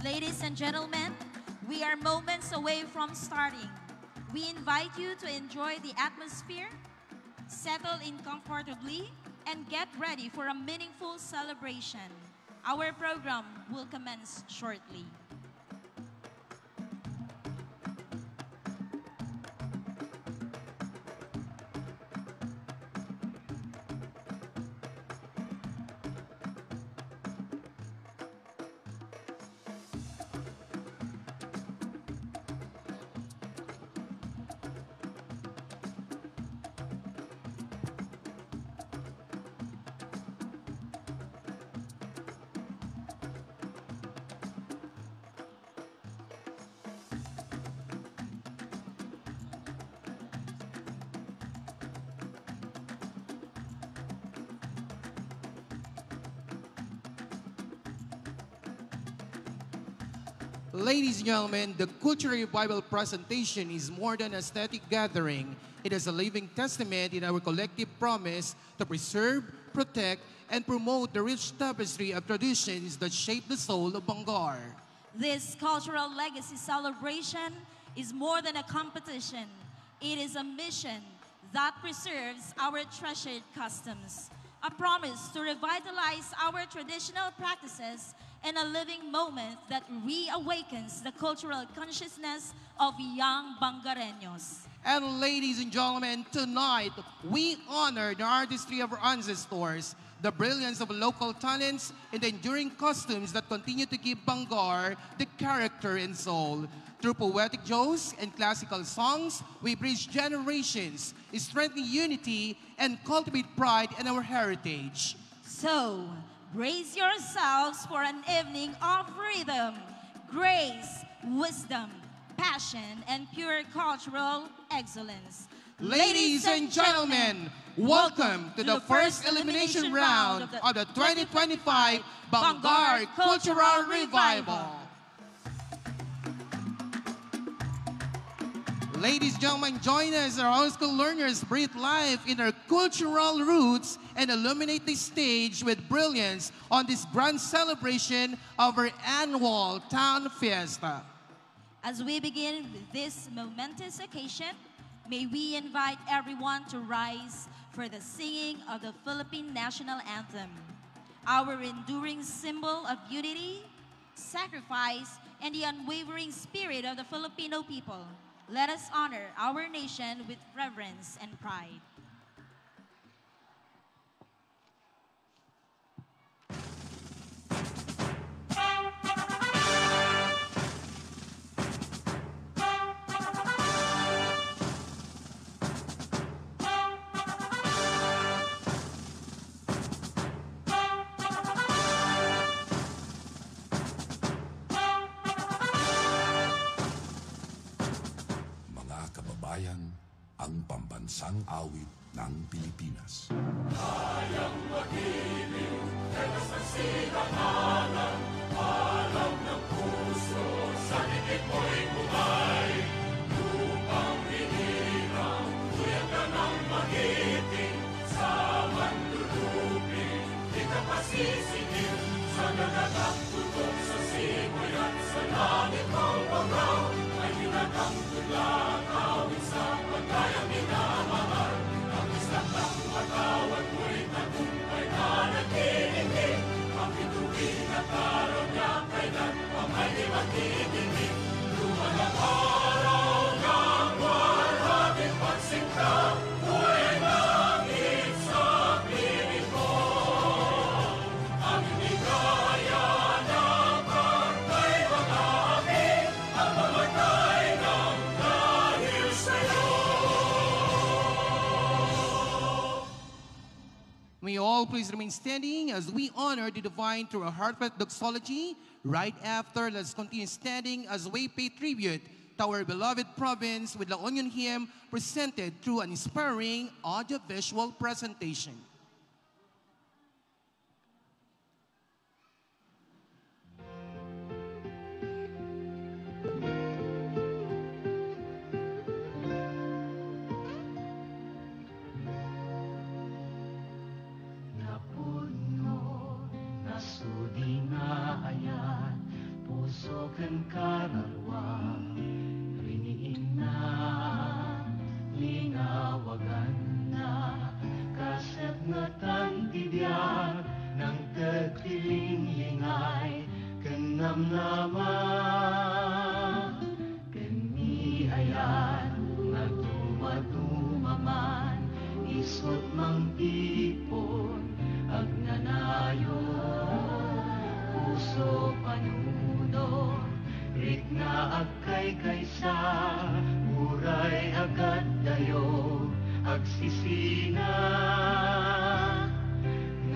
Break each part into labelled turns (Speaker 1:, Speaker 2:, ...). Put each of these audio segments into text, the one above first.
Speaker 1: Ladies and gentlemen, we are moments away from starting. We invite you to enjoy the atmosphere, settle in comfortably, and get ready for a meaningful celebration. Our program will commence shortly.
Speaker 2: Ladies and gentlemen, the Cultural Revival presentation is more than an aesthetic gathering. It is a living testament in our collective promise to preserve, protect, and promote the rich tapestry of traditions that shape the soul of Bangar.
Speaker 1: This cultural legacy celebration is more than a competition. It is a mission that preserves our treasured customs, a promise to revitalize our traditional practices, and a living moment that reawakens the cultural consciousness of young Bangareños.
Speaker 2: And ladies and gentlemen, tonight we honor the artistry of our ancestors, the brilliance of local talents, and the enduring customs that continue to give Bangar the character and soul. Through poetic jokes and classical songs, we bridge generations, strengthen unity, and cultivate pride in our heritage.
Speaker 1: So, brace yourselves for an evening of rhythm, grace, wisdom, passion, and pure cultural excellence.
Speaker 2: Ladies and gentlemen, welcome to the first elimination round of the 2025 Bangar Cultural Revival. Ladies and gentlemen, join us as our high school learners breathe life in our cultural roots and illuminate the stage with brilliance on this grand celebration of our annual Town Fiesta.
Speaker 1: As we begin with this momentous occasion, may we invite everyone to rise for the singing of the Philippine National Anthem, our enduring symbol of unity, sacrifice, and the unwavering spirit of the Filipino people. Let us honor our nation with reverence and pride.
Speaker 3: Ang pambansang awit ng Pilipinas.
Speaker 4: Kayang mag-ibig, telas ng silanganan, alam ng puso, sa dikit mo'y bumay. Lupang hinirang, tuyang ka ng magiting, sa manlulupin, di ka pasisingin, sa nagagang tutok sa simoy at sa langit mong bagaw, ay hinagang tulang awit sa pagkayang minamahal. Ang islang ng matawad mo'y tagumpay na naghihingi. Ang bituin at araw niya kailan ang ay di magdidinig. Lumalang araw ng warhabing pagsingka, buhay langit sa piling ko. Ang inigaya ng pagkay mga api, ang mamatay ng dahil sa'yo.
Speaker 2: May all please remain standing as we honor the divine through a heartfelt doxology. Right after, let's continue standing as we pay tribute to our beloved province with La Union Hymn presented through an inspiring audiovisual presentation.
Speaker 4: Napuno, nasudinayan, puso
Speaker 5: ken kararwa riniin na lingawagan na kasagngatan tidiak ng tagtilinglingay ken namnama ken niayan nga dumadumaman isot mang tipon agnanayo puso panuno rik na agkay kaysa uray agad dayo agsisina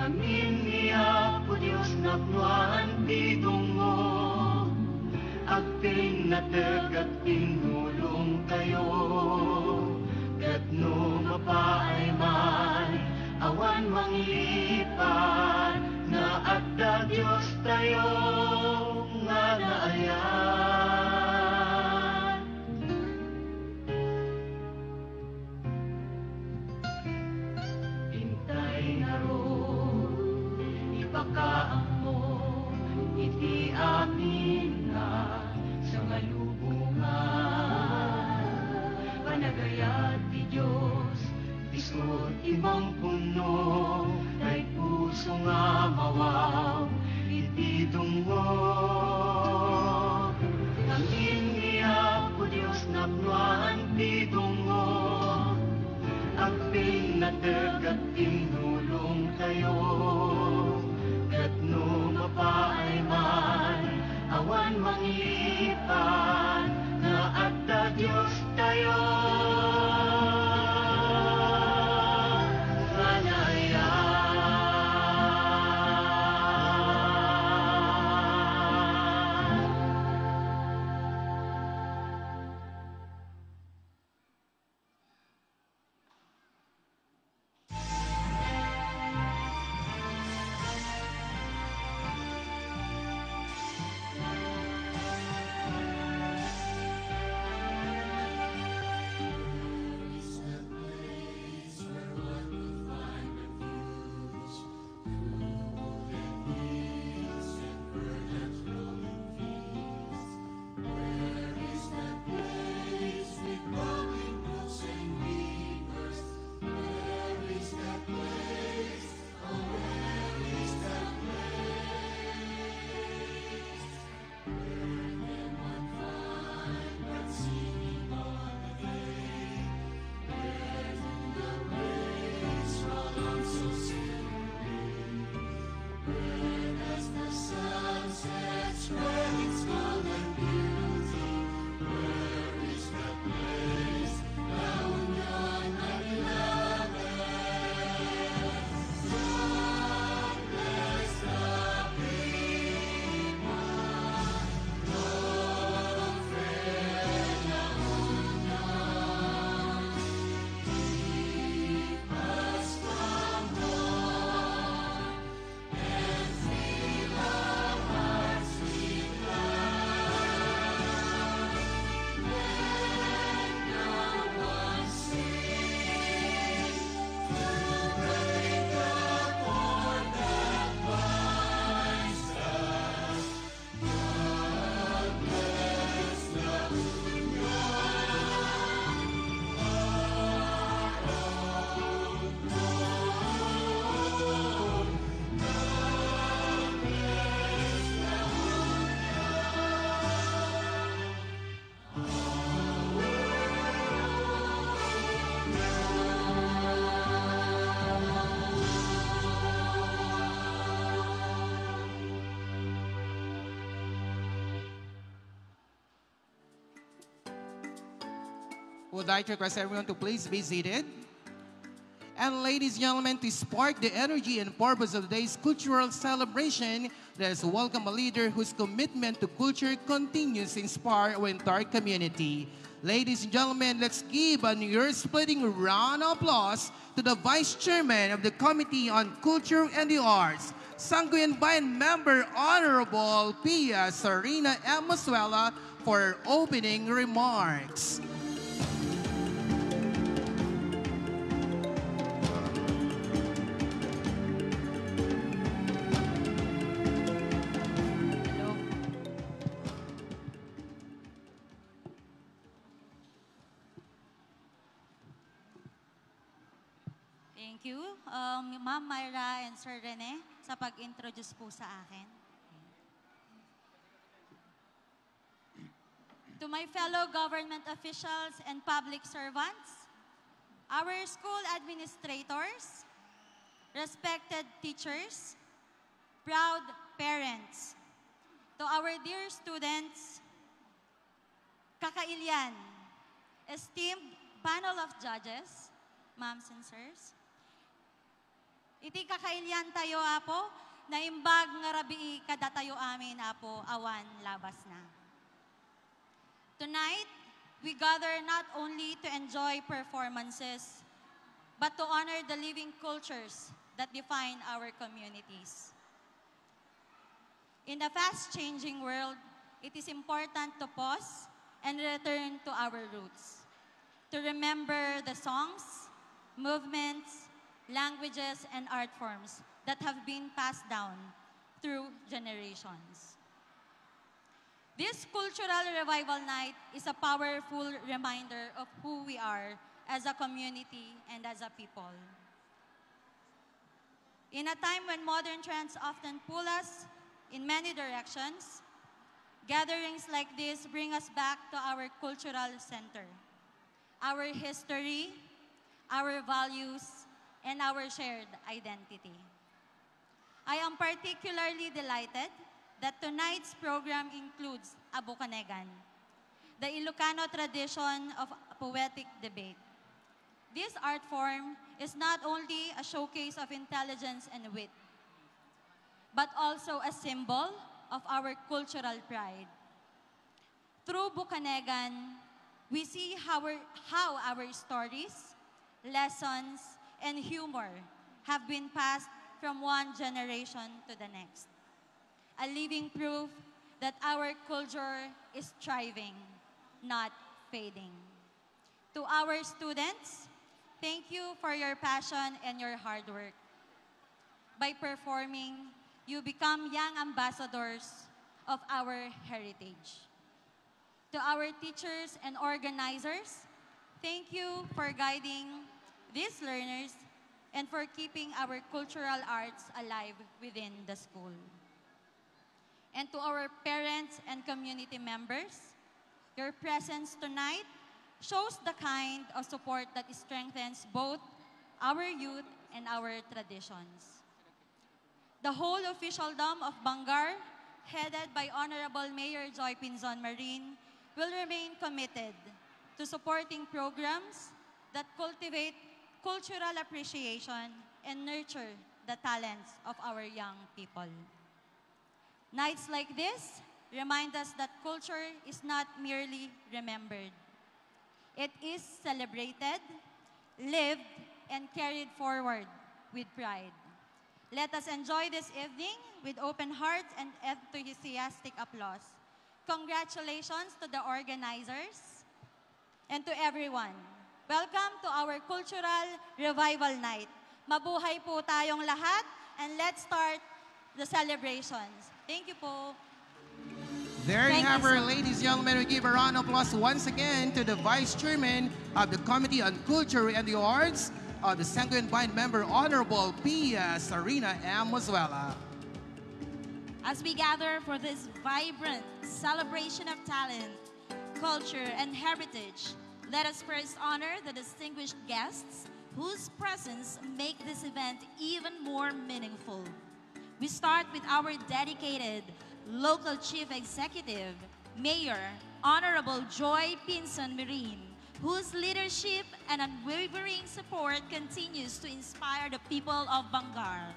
Speaker 5: ngamin niya po Diyos napnuan tidungo agping nategat pinulong kayo kat no mapaay man awan manglipan na adda Diyos tayo nga naayan. Intay na ro, ipakaang mo, iti amin na sa malubungan. Panagayat ti Diyos, isot ibang puno, ay puso nga mawaw, iti dungo. Ngamin niya po Diyos napnuan ti dungo, agping nategat tinulong kayo, kat no mapaay man, awan manglipan, na adda Diyos tayo.
Speaker 2: Would like to request everyone to please be seated. And ladies and gentlemen, to spark the energy and purpose of today's cultural celebration, let us welcome a leader whose commitment to culture continues to inspire our entire community. Ladies and gentlemen, let's give an ear-splitting round of applause to the Vice Chairman of the Committee on Culture and the Arts, Sanguine Bayan Member Honorable Pia Sarina M. Masuela, for opening remarks.
Speaker 6: Thank you, Ma'am Myra and Sir Rene, sa pag-introduce po sa akin. To my fellow government officials and public servants, our school administrators, respected teachers, proud parents, to our dear students, kakailian, esteemed panel of judges, ma'ams and sirs, iti kakailian tayo apo, na imbag nga rabi kada tayo amin apo, awan labas na. Tonight, we gather not only to enjoy performances, but to honor the living cultures that define our communities. In a fast-changing world, it is important to pause and return to our roots, to remember the songs, movements, languages, and art forms that have been passed down through generations. This Cultural Revival Night is a powerful reminder of who we are as a community and as a people. In a time when modern trends often pull us in many directions, gatherings like this bring us back to our cultural center, our history, our values, and our shared identity. I am particularly delighted that tonight's program includes Abukanegan, the Ilocano tradition of poetic debate. This art form is not only a showcase of intelligence and wit, but also a symbol of our cultural pride. Through Bukanegan, we see how our stories, lessons, and humor have been passed from one generation to the next. A living proof that our culture is thriving, not fading. To our students, thank you for your passion and your hard work. By performing, you become young ambassadors of our heritage. To our teachers and organizers, thank you for guiding these learners and for keeping our cultural arts alive within the school. And to our parents and community members, your presence tonight shows the kind of support that strengthens both our youth and our traditions. The whole officialdom of Bangar, headed by Honorable Mayor Joy Pinzon Marin, will remain committed to supporting programs that cultivate cultural appreciation and nurture the talents of our young people. Nights like this remind us that culture is not merely remembered. It is celebrated, lived, and carried forward with pride. Let us enjoy this evening with open hearts and enthusiastic applause. Congratulations to the organizers and to everyone. Welcome to our Cultural Revival Night. Mabuhay po tayong lahat, and let's start the celebrations. Thank you po.
Speaker 2: There you have her, ladies and gentlemen. We give a round of applause once again to the Vice Chairman of the Committee on Culture and the Arts, the Sanguine Bind member, Honorable Pia Sarina M. Mozuela.
Speaker 1: As we gather for this vibrant celebration of talent, culture, and heritage, let us first honor the distinguished guests whose presence make this event even more meaningful. We start with our dedicated local chief executive, Mayor Honorable Joy Pinzon Marin, whose leadership and unwavering support continues to inspire the people of Bangar.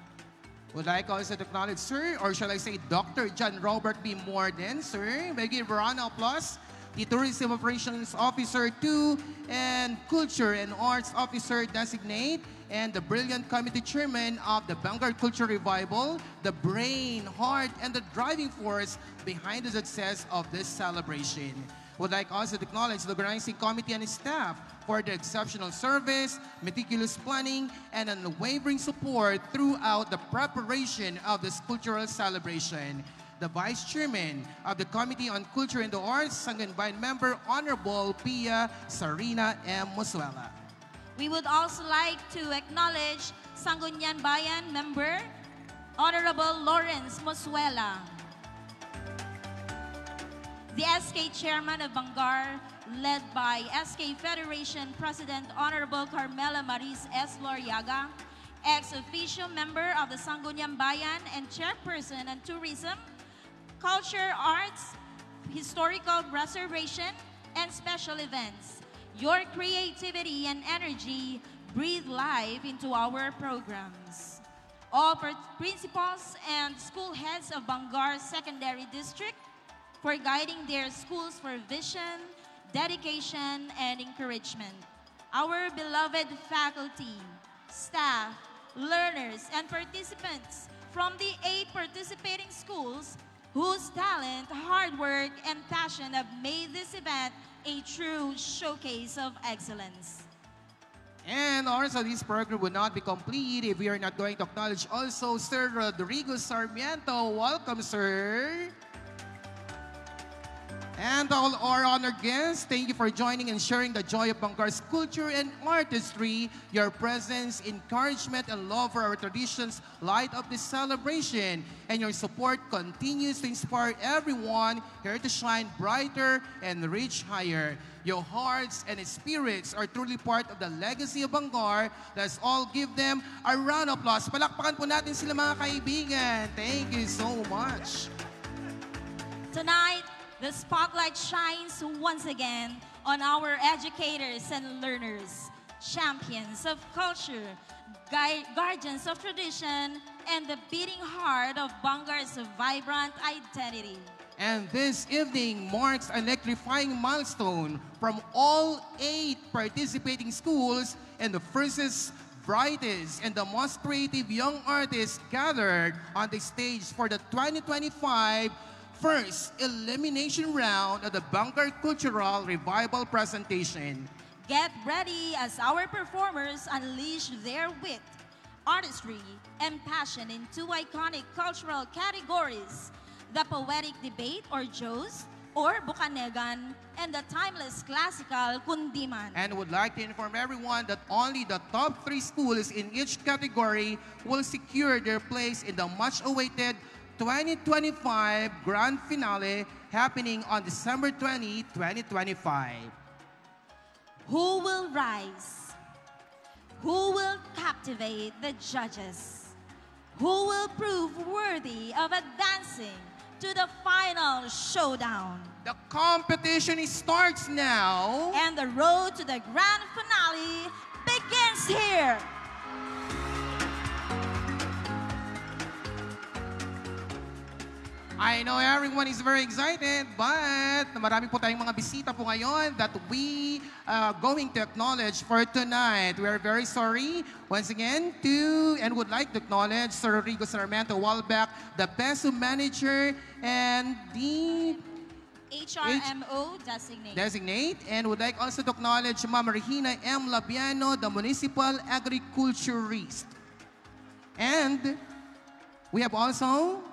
Speaker 2: Would I also acknowledge, sir, or shall I say Dr. John Robert B. Morden, sir? May I give a round of applause. The Tourism Operations Officer 2 and Culture and Arts Officer Designate, and the brilliant committee chairman of the Bangar Culture Revival, the brain, heart, and the driving force behind the success of this celebration. Would like also to acknowledge the organizing committee and staff for their exceptional service, meticulous planning, and unwavering support throughout the preparation of this cultural celebration. The Vice Chairman of the Committee on Culture and the Arts, Sanguine Bind member, Honorable Pia Sarina M. Mozuela.
Speaker 1: We would also like to acknowledge Sangguniang Bayan member, Honorable Lawrence Mosuela. The SK Chairman of Bangar, led by SK Federation President Honorable Carmela Maris S. Loriaga, ex-officio member of the Sangguniang Bayan and Chairperson on Tourism, Culture, Arts, Historical Preservation, and Special Events. Your creativity and energy breathe life into our programs. All principals and school heads of Bangar Secondary District for guiding their schools for vision, dedication, and encouragement. Our beloved faculty, staff, learners, and participants from the 8 participating schools whose talent, hard work, and passion have made this event a true showcase of excellence.
Speaker 2: And also, this program would not be complete if we are not going to acknowledge also Sir Rodrigo Sarmiento. Welcome, sir. And all our honored guests, thank you for joining and sharing the joy of Bangar's culture and artistry. Your presence, encouragement, and love for our traditions light up this celebration. And your support continues to inspire everyone here to shine brighter and reach higher. Your hearts and spirits are truly part of the legacy of Bangar. Let's all give them a round of applause. Palakpakan po natin sila, mga kaibigan. Thank you so much.
Speaker 1: Tonight, the spotlight shines once again on our educators and learners, champions of culture, guardians of tradition, and the beating heart of Bangar's vibrant identity.
Speaker 2: And this evening marks an electrifying milestone from all 8 participating schools and the first, brightest, and the most creative young artists gathered on the stage for the 2025 first elimination round of the Bangar Cultural Revival presentation.
Speaker 1: Get ready as our performers unleash their wit, artistry, and passion in 2 iconic cultural categories: the poetic debate or Jose or Bukanegan, and the timeless classical Kundiman.
Speaker 2: And would like to inform everyone that only the top 3 schools in each category will secure their place in the much-awaited 2025 Grand Finale happening on December 20, 2025.
Speaker 1: Who will rise? Who will captivate the judges? Who will prove worthy of advancing to the final showdown?
Speaker 2: The competition starts now.
Speaker 1: And the road to the Grand Finale begins here.
Speaker 2: I know everyone is very excited, but marami po tayong mga bisita po ngayon that we going to acknowledge for tonight. We are very sorry once again and would like to acknowledge Sir Rodrigo Sarmiento Walbeck, the PESU manager and the
Speaker 1: HRMO designate.
Speaker 2: And would like also to acknowledge Ma'am Regina M. Labiano, the municipal agriculturist. And we have also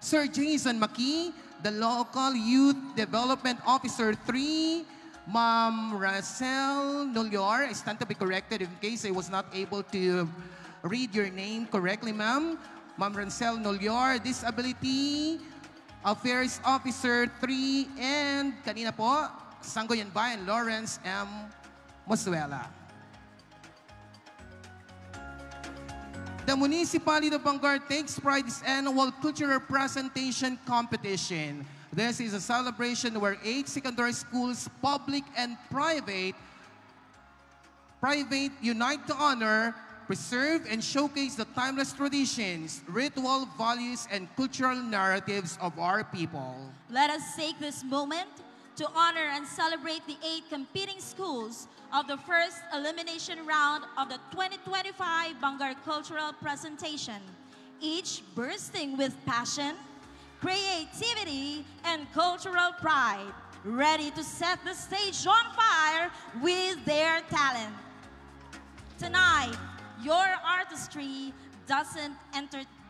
Speaker 2: Sir Jason Maki, the Local Youth Development Officer 3, Ma'am Racel Nolior. I stand to be corrected in case I was not able to read your name correctly, ma'am. Ma'am Racel Nolior, Disability Affairs Officer 3, and kanina po, Sangguniang Bayan, Lawrence M. Mosuela. The Municipality of Bangar takes pride in its annual cultural presentation competition. This is a celebration where 8 secondary schools, public and private, unite to honor, preserve, and showcase the timeless traditions, ritual values, and cultural narratives of our people.
Speaker 1: Let us take this moment to honor and celebrate the 8 competing schools of the first elimination round of the 2025 Bangar Cultural Presentation, each bursting with passion, creativity, and cultural pride, ready to set the stage on fire with their talent. Tonight, your artistry doesn't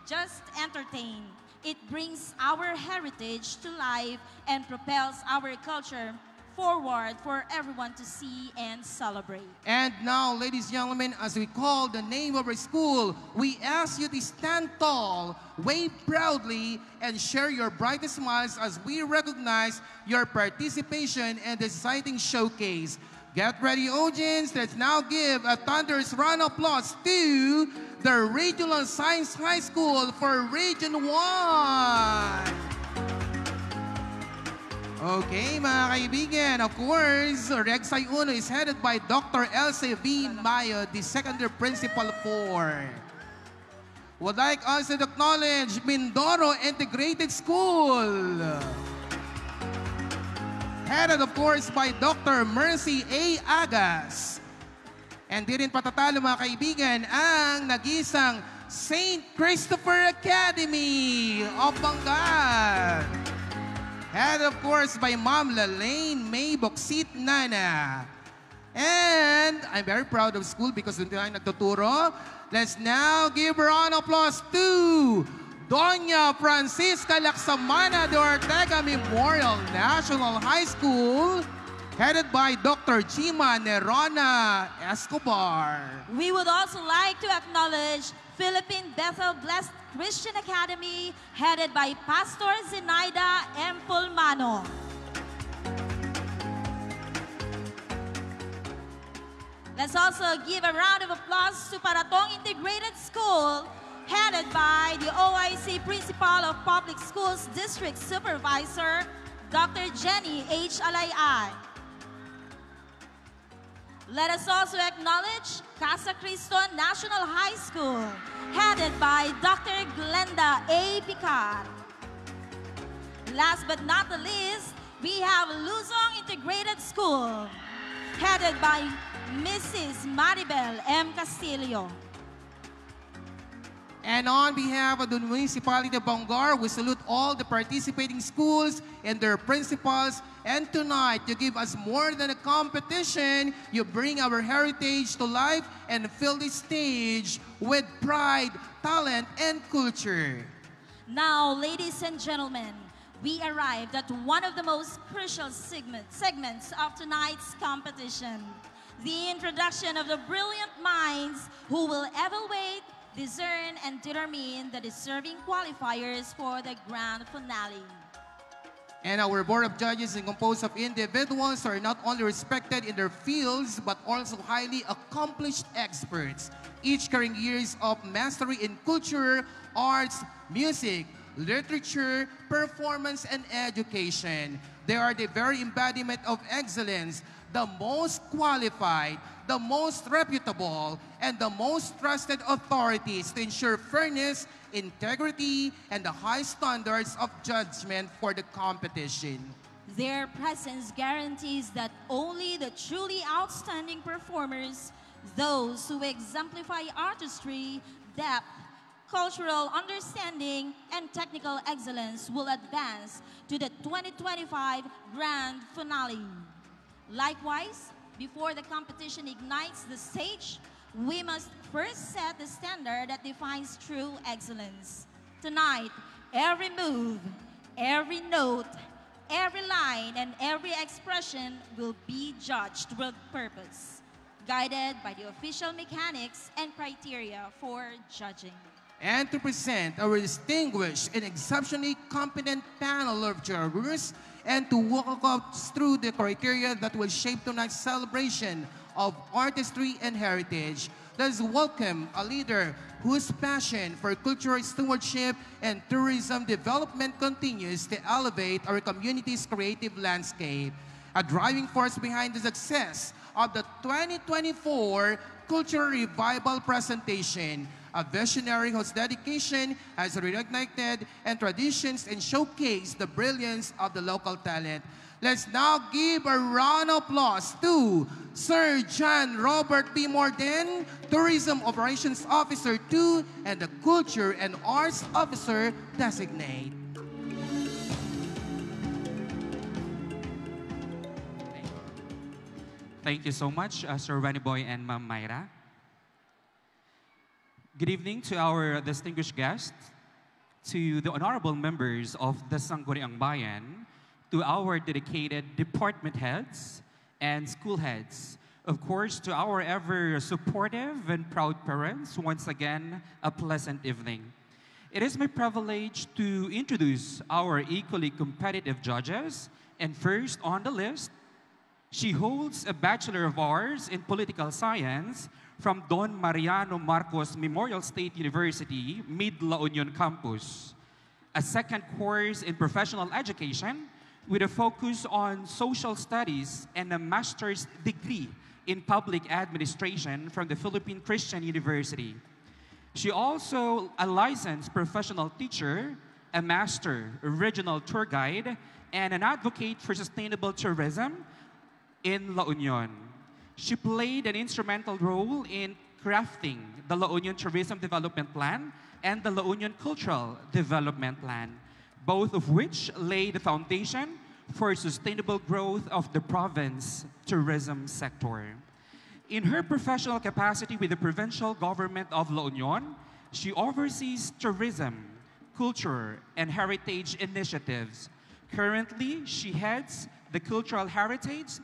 Speaker 1: just entertain. It brings our heritage to life and propels our culture forward for everyone to see and celebrate.
Speaker 2: And now, ladies and gentlemen, as we call the name of our school, we ask you to stand tall, wave proudly, and share your brightest smiles as we recognize your participation in this exciting showcase. Get ready, audience. Let's now give a thunderous round of applause to the Regional Science High School for Region 1. Okay, mga kaibigan, of course, Regsay Uno is headed by Dr. Elsa V. Mayo, the secondary principal for. Would like us to acknowledge Mindoro Integrated School. Headed, of course, by Dr. Mercy A. Agas. And di rin patatalo, mga kaibigan, ang nag-isang St. Christopher Academy of Bangal. Head, of course, by Ma'am Lalaine May Boksit Nana. And I'm very proud of school because doon tayo nagtuturo. Let's now give a round of applause to Doña Francisca Laksamana de Ortega Memorial National High School, headed by Dr. Chima Nerona Escobar.
Speaker 1: We would also like to acknowledge Philippine Bethel Blessed Christian Academy, headed by Pastor Zenaida M. Pulmano. Let's also give a round of applause to Paratong Integrated School, headed by the OIC Principal of Public Schools District Supervisor, Dr. Jenny H. Alayay. Let us also acknowledge Casa Cristo National High School, headed by Dr. Glenda A. Picard. Last but not the least, we have Luzon Integrated School, headed by Mrs. Maribel M. Castillo.
Speaker 2: And on behalf of the Municipality of Bangar, we salute all the participating schools and their principals. And tonight, you give us more than a competition. You bring our heritage to life and fill the stage with pride, talent, and culture.
Speaker 1: Now, ladies and gentlemen, we arrived at one of the most crucial segments of tonight's competition. The introduction of the brilliant minds who will evaluate, discern, and determine the deserving qualifiers for the grand finale.
Speaker 2: And our board of judges is composed of individuals who are not only respected in their fields, but also highly accomplished experts, each carrying years of mastery in culture, arts, music, literature, performance, and education. They are the very embodiment of excellence, the most qualified, the most reputable, and the most trusted authorities to ensure fairness, integrity, and the high standards of judgment for the competition.
Speaker 1: Their presence guarantees that only the truly outstanding performers, those who exemplify artistry, depth, cultural understanding, and technical excellence will advance to the 2025 Grand Finale. Likewise, before the competition ignites the stage, we must first set the standard that defines true excellence. Tonight, every move, every note, every line, and every expression will be judged with purpose, guided by the official mechanics and criteria for judging.
Speaker 2: And to present our distinguished and exceptionally competent panel of jurors, and to walk us through the criteria that will shape tonight's celebration of artistry and heritage. Let's welcome a leader whose passion for cultural stewardship and tourism development continues to elevate our community's creative landscape. A driving force behind the success of the 2024 Cultural Revival presentation. A visionary whose dedication has reignited and traditions and showcased the brilliance of the local talent. Let's now give a round of applause to Sir John Robert B. Morden, Tourism Operations Officer 2, and the Culture and Arts Officer Designate.
Speaker 7: Thank you so much, Sir Rani Boy and Ma'am Myra. Good evening to our distinguished guests, to the honorable members of the Sangguniang Bayan, to our dedicated department heads and school heads, of course, to our ever supportive and proud parents, once again, a pleasant evening. It is my privilege to introduce our equally competitive judges, and first on the list, she holds a Bachelor of Arts in Political Science from Don Mariano Marcos Memorial State University, Mid-La Union Campus, a second course in Professional Education with a focus on Social Studies and a master's degree in Public Administration from the Philippine Christian University. She also a licensed professional teacher, a master regional tour guide, and an advocate for sustainable tourism in La Union. She played an instrumental role in crafting the La Union Tourism Development Plan and the La Union Cultural Development Plan, both of which laid the foundation for sustainable growth of the province tourism sector. In her professional capacity with the provincial government of La Union, she oversees tourism, culture, and heritage initiatives. Currently, she heads the Cultural Heritage,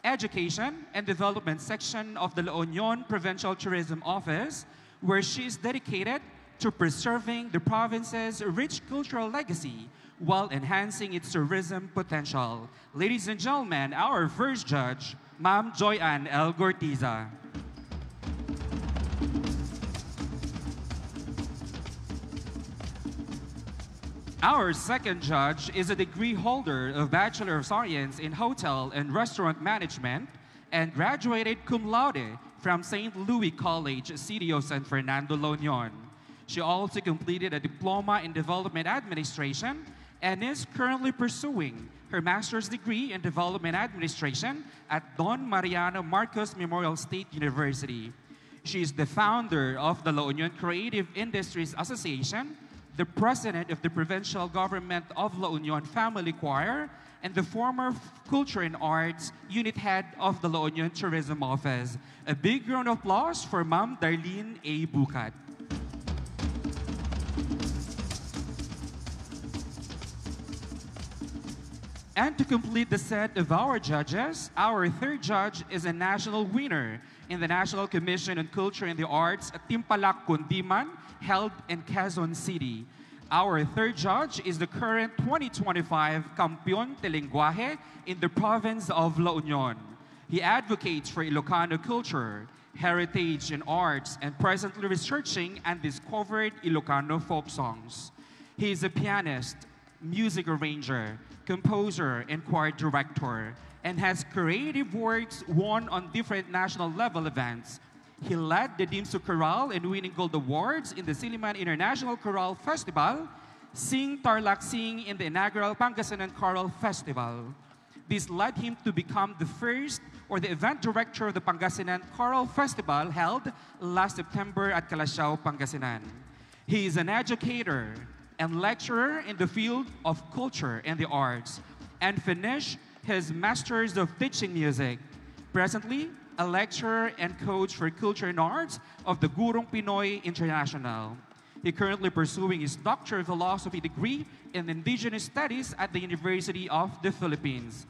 Speaker 7: Education, and Development section of the La Union Provincial Tourism Office, where she is dedicated to preserving the province's rich cultural legacy while enhancing its tourism potential. Ladies and gentlemen, our first judge, Ma'am Joy Ann L. Gortiza. Our second judge is a degree holder of Bachelor of Science in Hotel and Restaurant Management and graduated cum laude from St. Louis College, City of San Fernando, La Union. She also completed a Diploma in Development Administration and is currently pursuing her master's degree in Development Administration at Don Mariano Marcos Memorial State University. She is the founder of the La Union Creative Industries Association, the president of the Provincial Government of La Union Family Choir, and the former Culture and Arts Unit Head of the La Union Tourism Office. A big round of applause for Ma'am Darlene A. Bucat. And to complete the set of our judges, our third judge is a national winner in the National Commission on Culture and the Arts at Timpalak Kundiman, held in Quezon City. Our third judge is the current 2025 Campeón de Lenguaje in the province of La Union. He advocates for Ilocano culture, heritage, and arts, and presently researching and discovered Ilocano folk songs. He is a pianist, music arranger, composer, and choir director, and has creative works won on different national level events. He led the Dimsu Chorale in winning gold awards in the Silliman International Chorale Festival, Sing Tarlac Sing in the inaugural Pangasinan Chorale Festival. This led him to become the first or the event director of the Pangasinan Chorale Festival held last September at Calasiao, Pangasinan. He is an educator and lecturer in the field of culture and the arts, and finished his Master's of Teaching Music. Presently, a lecturer and coach for culture and arts of the Gurong Pinoy International. He currently pursuing his Doctor of Philosophy degree in Indigenous Studies at the University of the Philippines.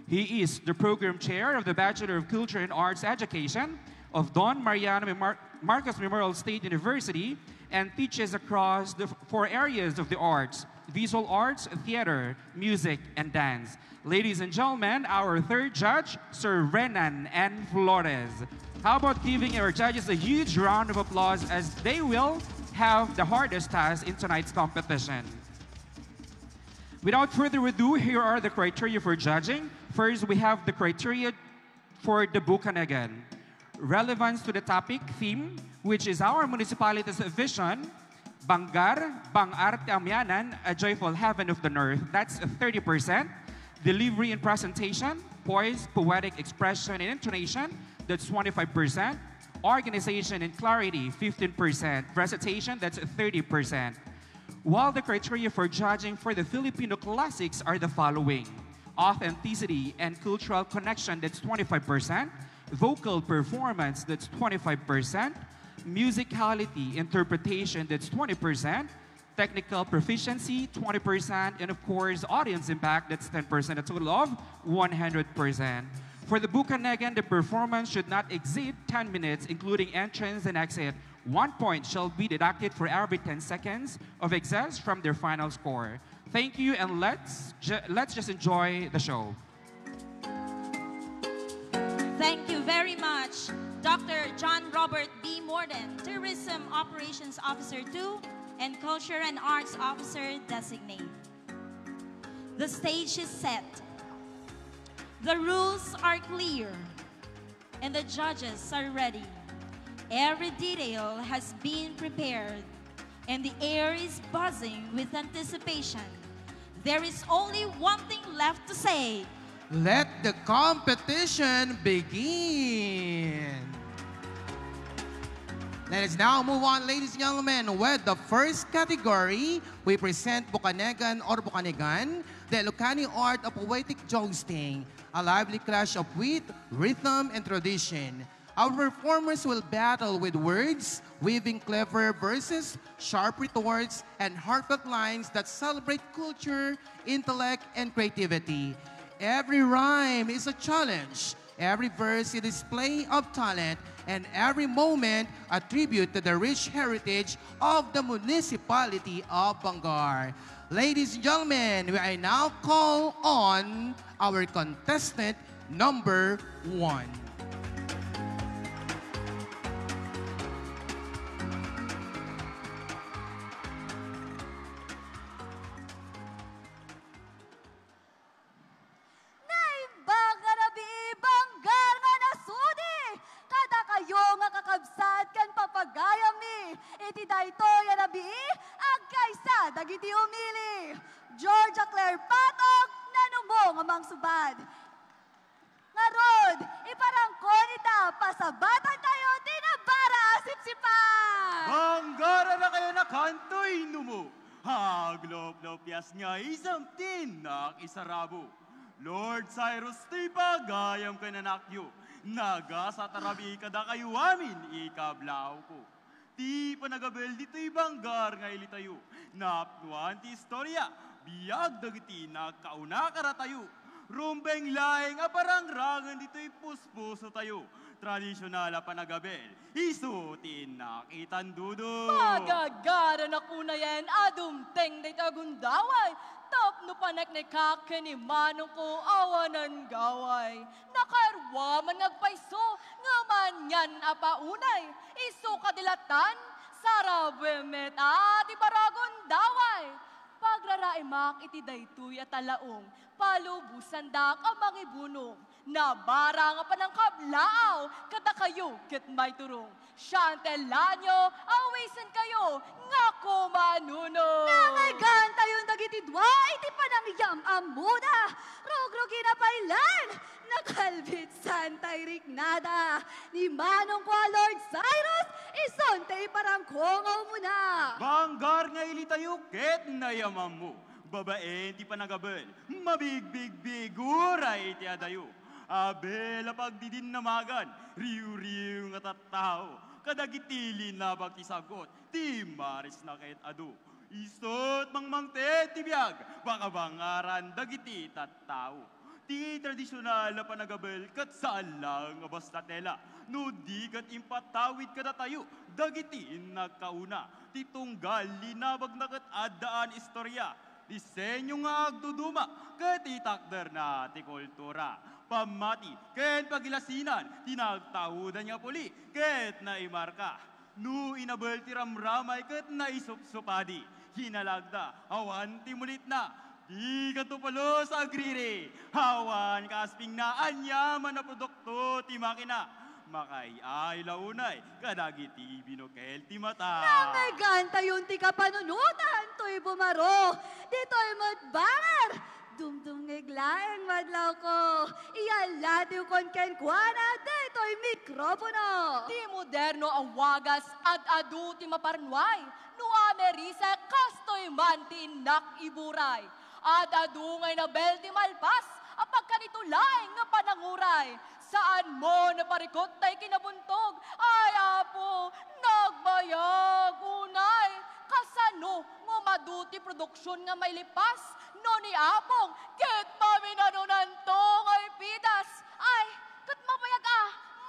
Speaker 7: He is the program chair of the Bachelor of Culture and Arts Education of Don Mariano Marcos Memorial State University and teaches across the 4 areas of the arts: visual arts, theater, music, and dance. Ladies and gentlemen, our third judge, Sir Renan N. Flores. How about giving our judges a huge round of applause as they will have the hardest task in tonight's competition. Without further ado, here are the criteria for judging. First, we have the criteria for the Bukanagan. Relevance to the topic theme, which is our municipality's vision, Bangar, Bang-Arte Amyanan, a joyful heaven of the north. That's 30%. Delivery and presentation, poise, poetic expression, and intonation, that's 25%. Organization and clarity, 15%. Recitation, that's 30%. While the criteria for judging for the Filipino classics are the following: authenticity and cultural connection, that's 25%. Vocal performance, that's 25%. Musicality, interpretation, that's 20%. Technical proficiency, 20%. And of course, audience impact, that's 10%, a total of 100%. For the Bukanegan, the performance should not exceed 10 minutes, including entrance and exit. 1 point shall be deducted for every 10 seconds of excess from their final score. Thank you, and let's just enjoy the show.
Speaker 1: Thank you very much, Dr. John Robert B. Morden, Tourism Operations Officer 2 and Culture and Arts Officer Designate. The stage is set. The rules are clear, and the judges are ready. Every detail has been prepared, and the air is buzzing with anticipation. There is only one thing left to say.
Speaker 2: Let the competition begin. Let us now move on, ladies and gentlemen, with the first category. We present Bukanegan or Bukanegan, the Ilocani art of poetic jousting, a lively clash of wit, rhythm, and tradition. Our performers will battle with words, weaving clever verses, sharp retorts, and heartfelt lines that celebrate culture, intellect, and creativity. Every rhyme is a challenge, every verse a display of talent, and every moment a tribute to the rich heritage of the municipality of Bangar. Ladies and gentlemen, I now call on our contestant number 1.
Speaker 8: Iti daytoy anabi agkaysa dagiti umili. Georgia Claire Patok nanumong amang subad. Ngarod, iparangkon ita pasabatan tayo tinabara sipsipan.
Speaker 9: Banggara na kayo na kantoy numo. Haglop-lopyas nga isang tinak isarabo. Lord Cyrus ti pagayam ka nanakyo. Naga sa tarabi kada kayo amin ikablaw ko. Ti panagabel dito'y Banggar nga ilitayo. Napnuan ti istorya, biyag dagiti nagkauna karatayo. Rumbeng laeng aparangrangan dito'y puspuso tayo. Tradisyonal a panagabel, isutin nakitan dudo.
Speaker 8: Magagara na kuna yan, adumteng day tagundaway. Tap no panek ni kakini manong ko awanan gaway. Nakarwa man nagpaiso, nga man yan apaunay. Iso kadilatan, sarabemet at ibaragon daway. Pagraraimak iti daytoy at talaong, palubusan dak ang mangibunong. Nabara nga panangkablaaw, kada kayo ket may turong. Chantelanyo, awisan kayo, nga kumanuno. Nangagan tayong dagitidwa, iti panangyam amuda. Rogro ginapailan, nakalbit santay riknada. Ni manong ko Lord Cyrus, isontay parang kongaw muna.
Speaker 9: Banggar nga ilitayo, ket nayamam mo. Babae ti panagabel, mabigbig-big, uray ti adayo. Abela pagdidin namagan, riu-riu nga tattao. Kadagitili na pagtisagot, ti maris na kahit ado. Isot mangmangte ti biyag, baka bangaran dagiti tattao. Ti tradisyonal na panagabel kat saan lang basta tela. No di kat impatawid kada tayo, dagiti nagkauna. Ti tunggal linabag na kat adaan istorya. Disenyo nga agduduma, kat itakder na ti kultura. Pamati, ken pagilasinan, tinagtaudan niya puli, ket naimarka. No inabel ti ramramay, ket naisupsupadi. Hinalagda, awan ti mulit na, di katupalo sa agrire. Awan kasping na anyaman na produkto ti makina. Makay ay launay, kadagiti binukel ti mata.
Speaker 8: Nangagan tayon ti kapanunutan, to'y bumaro, dito'y matbangar. Dumdumngiglaeng madlaw ko, iyalatiw kon kenkwana, dito'y mikropono. Ti moderno ang wagas at adu ti maparnway, no amerisa kastoy man tinak iburay. At adu ngay na bel ti malpas, apag kanito laeng nga pananguray. Saan mo naparikot tay kinabuntog, ay apo, nagbayag unay. Kasal Sano nga maduti produksyon nga may lipas? No ni Apong, ket maminanunan to ngay pidas. Ay, ket mapayag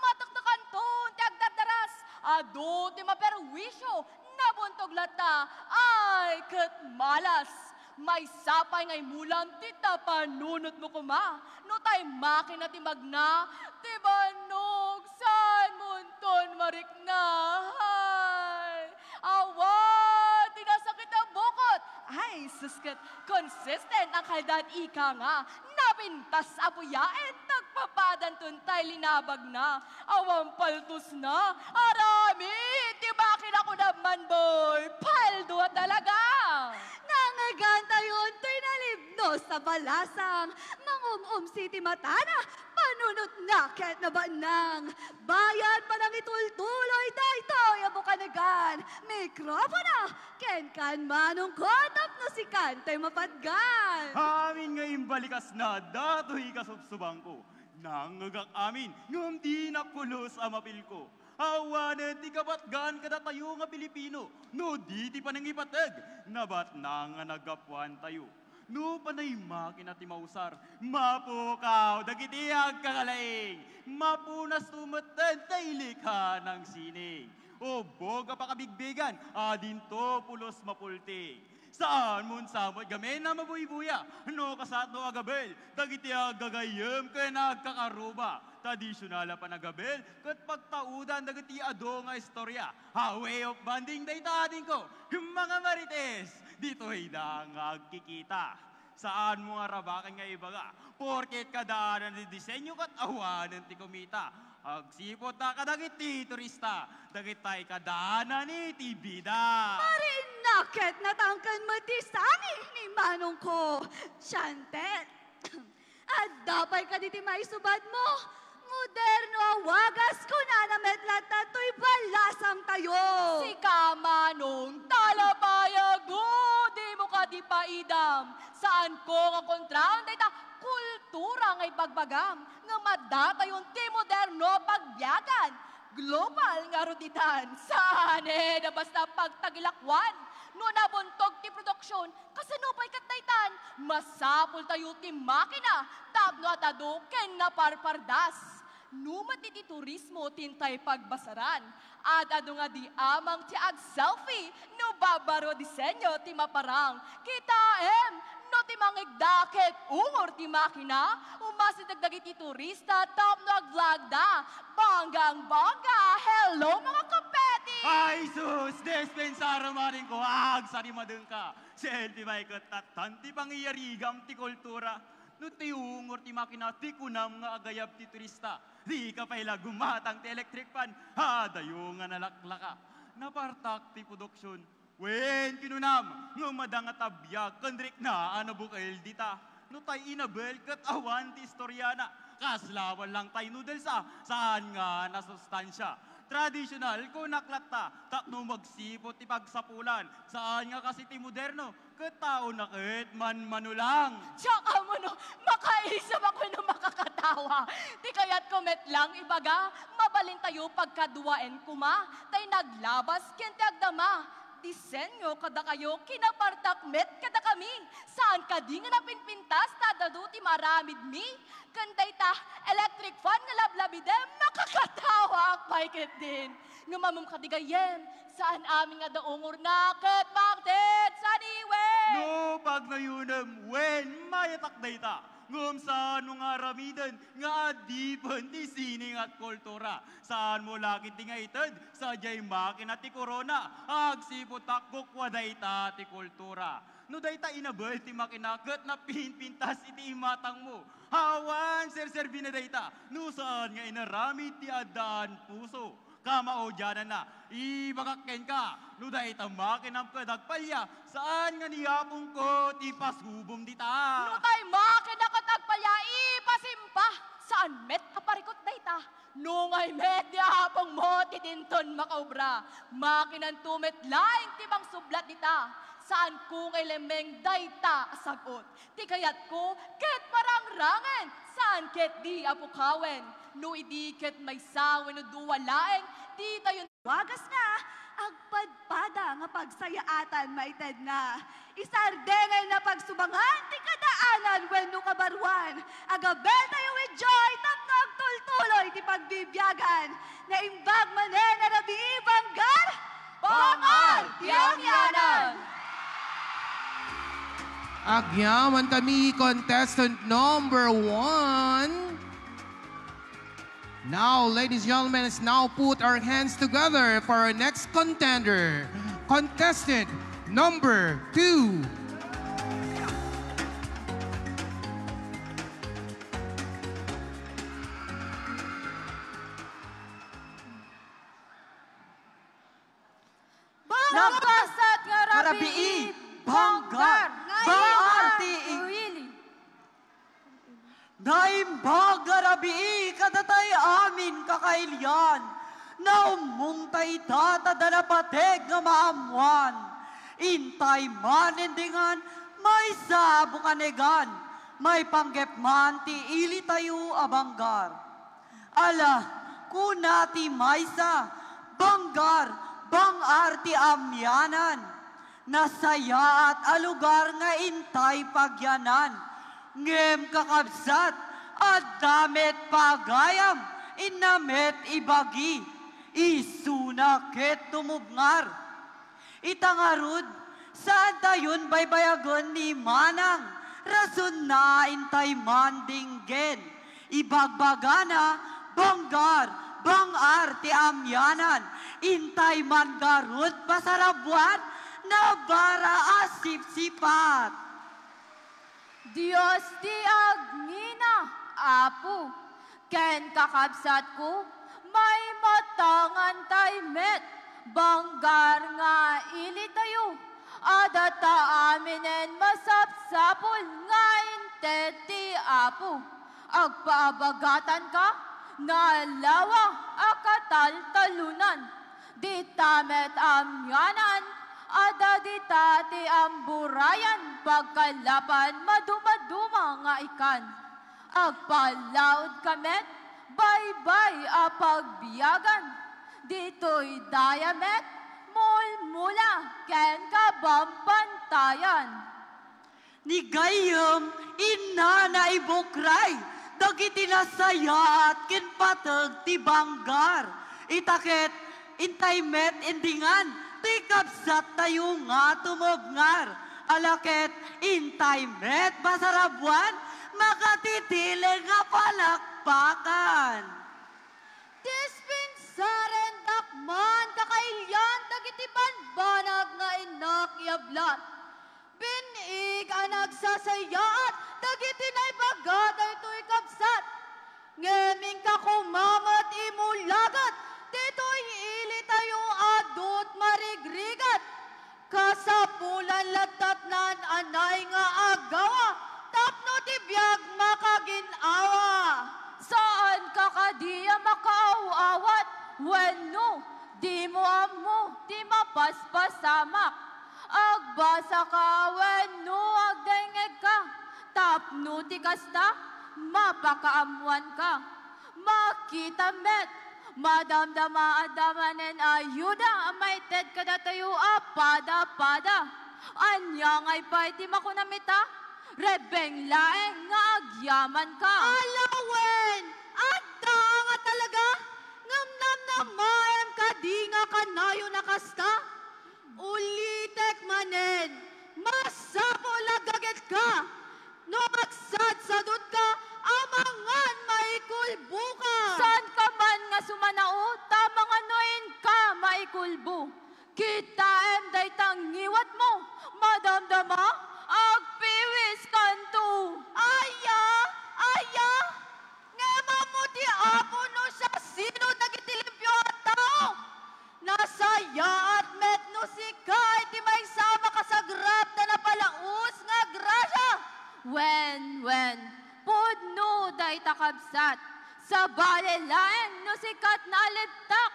Speaker 8: mataktakan to, tiagdardaras. Ado ti maperwisyo, nabuntog lata. Ay, ket malas. May sapay ngay mulam, tita panunot mo kuma. No tay makina ti magna, ti banog, san munton marikna. Ay, awan, tinasakit ang bukot. Ay, susket, consistent ang kaldan ika nga. Napintas apuyain, tagpapadan tuntay linabag na. Awan paltos na, arami, tibakin ako naman boy. Paldo talaga.
Speaker 10: Nangaganta yun, to'y nalibno sa balasang. Mangumum City Matana, panunot na ket na banang. Bayan pa ng itultuloy, daytoy abukanagan. Mikropono, ken kan manong kotap no si kantay mapadgan.
Speaker 9: Amin ngayon balikas na, dato'y kasubsubang ko. Nangagak amin, ngam di napulos ang mapil ko. Awanan ti kabatgan kada tayo nga Pilipino, no di ti panangipatag, nabat na nga nagapuan tayo. No panay makina ti mausar, mapukaw, dagitiag kakalaing, mapunas tumatan, taylikha ng sining. O boga pa kabigbigan, adin to pulos mapulting. Saan mun samot gamen na mabuibuya, no kasat no agabel, dagitiag gagayem kaya nagkakaruba. Tradisyonal pa nagabel, kat pagtaudan dagiti ado nga istorya. A way of banding daytadin ko, mga marites, dito'y da nga agkikita. Saan mo nga rabakan nga ibaga, porket kadaanan ni disenyo kat awanan ti kumita. Agsipot na kadagiti turista, dagitay kadaanan ni tibida.
Speaker 10: Marinakit natangkan matisani ni manong ko, Chantet. At dapay ka diti maisubad mo. Moderno wagas ko na nametlat na to'y balasang tayo.
Speaker 8: Si Kamanong talabayago, di mo ka di paidam. Saan ko nga kontraon dayta kultura ngay bagbagam. Nga madata yung ti moderno pagbiyagan. Global nga ruditan. Saan na basta pagtagilakwan. No nabuntog ti produksyon, kasanupay kataytan. Masapul tayo ti makina, tabno at ado ken naparpardas. Numat ti turismo tintay pagbasaran. At ado nga di amang ti ag-selfie, no babaro disenyo ti maparang. Kitaem, no ti mangigdakit, ungor ti makina, umasidagdagi ti turista, top no ag-vlog da. Banggang bangga, hello mga kapeti!
Speaker 9: Ay sus, despensara maring ko, agsarimadeng ka. Selfie may katatan, ti pangyarigam ti kultura. No ti ungor ti makina, ti kunam nga agayab ti turista. Di ka pa'y gumatang ti electric fan, dayo nga nalaklaka. Napartak ti produksyon, wen kinunam, nga madang at abiyag, kandrik na anabukail dita. No tay inabel kat awan ti istoryana, kaslawan lang tay noodles saan nga nasustansya. Traditional ko naklata, tapno magsipot ti pagsapulan, saan nga kasi ti moderno, katao na ket manulang.
Speaker 8: Tsaka mo no, makaisip ako na makakatawa. Di kaya't kumet lang ibaga, mabalin tayo pagkaduaen kuma, tay naglabas kente agdama. Disenyo kada kayo, kinapartakmet kada kami. Saan ka di nga napinpintas, tadado ti maramid mi? Kanday ta, electric fan nga lablabidem, makakatawa ak paikit din. Ngumamam ka di gayem, saan amin nga daungor na, ket bakit, saan iwen?
Speaker 9: No, pag nayunam, wen, mayatak dayta. Ngum saan mo nga ramidan, nga adipan ti sining at kultura. Saan mo lakit ti nga itad, sa jay makina ti corona, agsipot takbok wadayta ti kultura. No dayta inabal ti makinakat na pinpintas iti imatang mo. Hawan, serserbi na dayta, no saan nga inaramid ti adaan puso. Kamao dyan na, ibagakken ka, no dayta makinam ka dagpalya, saan nga niyapong ko ti pasubom dita.
Speaker 8: No tay makinakat agpalya, ipasimpa, saan met kaparikot dayta. No ngay met di apong mo ti dinton makaubra, makinan tumet laing tibang sublat dita. Saan ko ngay lemeng dayta sagot. Ti kayat ko, ket marangrangen, saan ket di apukawen. No idi ket may sawen no duwalaeng, di tayo
Speaker 10: Wagas nga, agpadpada nga pagsayaatan maited na. Isardengay na pagsubangan, ti kadaanan wenno kabaruan. Agabel tayo with joy, tapno agtultuloy ti pagbibiyagan. Naimbag manen na rabi banggar, bangal tiyangyanan.
Speaker 2: Agyaman kami, contestant number 1. Now, ladies and gentlemen, let's now put our hands together for our next contender. Contestant number 2.
Speaker 8: Nagkasat nga rabii, banggar, baarti, naimbag nga rabii, kadatay amin kakailyan, naumong tay tata danapateg nga maamuan, intay manendingan, may sabukanegan, may panggep man ti ili tayo abanggar. Ala, kunati maysa, banggar, bang arti amyanan, nasaya at alugar nga intay pagyanan, ngem kakabsat, at damit pagayam, inamet ibagi, isunaket tumubngar. Itangarud, saan tayon baybayagon ni Manang, rason na intay mandinggen, ibagbagana, banggar, bang arti amyanan, intay man garud pasarabuan, na bara asip sipat.
Speaker 11: Diyos ti agnina, apo, ken kakabsat ko, may matangan tay met, banggar nga ili tayo, adata aminen masapsapol nga inted ti apo, agpaabagatan ka, nalawa akatal-talunan, di tamet amyanan, ada di tati amburayan, pagkalapan maduma-duma nga ikan. Agpalaod kamet, bye-bye apagbiyagan, dito'y dayamet, mulmula, ken kabampantayan.
Speaker 8: Ni gayam, ina na ibukray, dagiti nasaya at kinpatag ti banggar. Itakit, intay met endingan, ti kapsat tayo nga tumubngar. Alakit, intay met basarabuan, makatitili nga palakpakan.
Speaker 11: Dispensaren dakman kakailyan, dagiti banbanag nga inak yablat. Binig ang nagsasayat, dagiti na ibagat ay ito'y kapsat. Ngeming kakumamat imulagat, dito'y ili tayo adot marigrigat. Kasapulan latatnan anay nga agawa, tapno tibiyag makaginawa. Saan kakadiya makauawat, wenno, di mo amo, di mapaspasamak. Agbasa ka, wenno, agdengeg ka, tapno ti kasta, mapakaamuan ka. Makita met, madamdama-adamanen ayuda, maited kada tayo apada-pada. Anyang ay pa'y ti makunamita, rebeng laeng nga agyaman ka.
Speaker 10: Alawen, adda nga talaga, ngamnam na maem ka di nga kanayo nakasta. Ulitek manen, masapo lagaget ka, no magsatsadot ka, amangan maikulbo ka.
Speaker 11: Saan ka man nga sumanao, tamang anoin ka maikulbo. Kita day tangiwat mo, madamdama, agpiwis kanto.
Speaker 10: Aya, aya, ngema mo ti apo no siya sino nagitilimpyo at tao. Nasaya at met no si Kay, ti may sama ka sa grab na napalaus nga grasya.
Speaker 11: When, pudno day takabsat, sa balelaen no sikat na aliptak,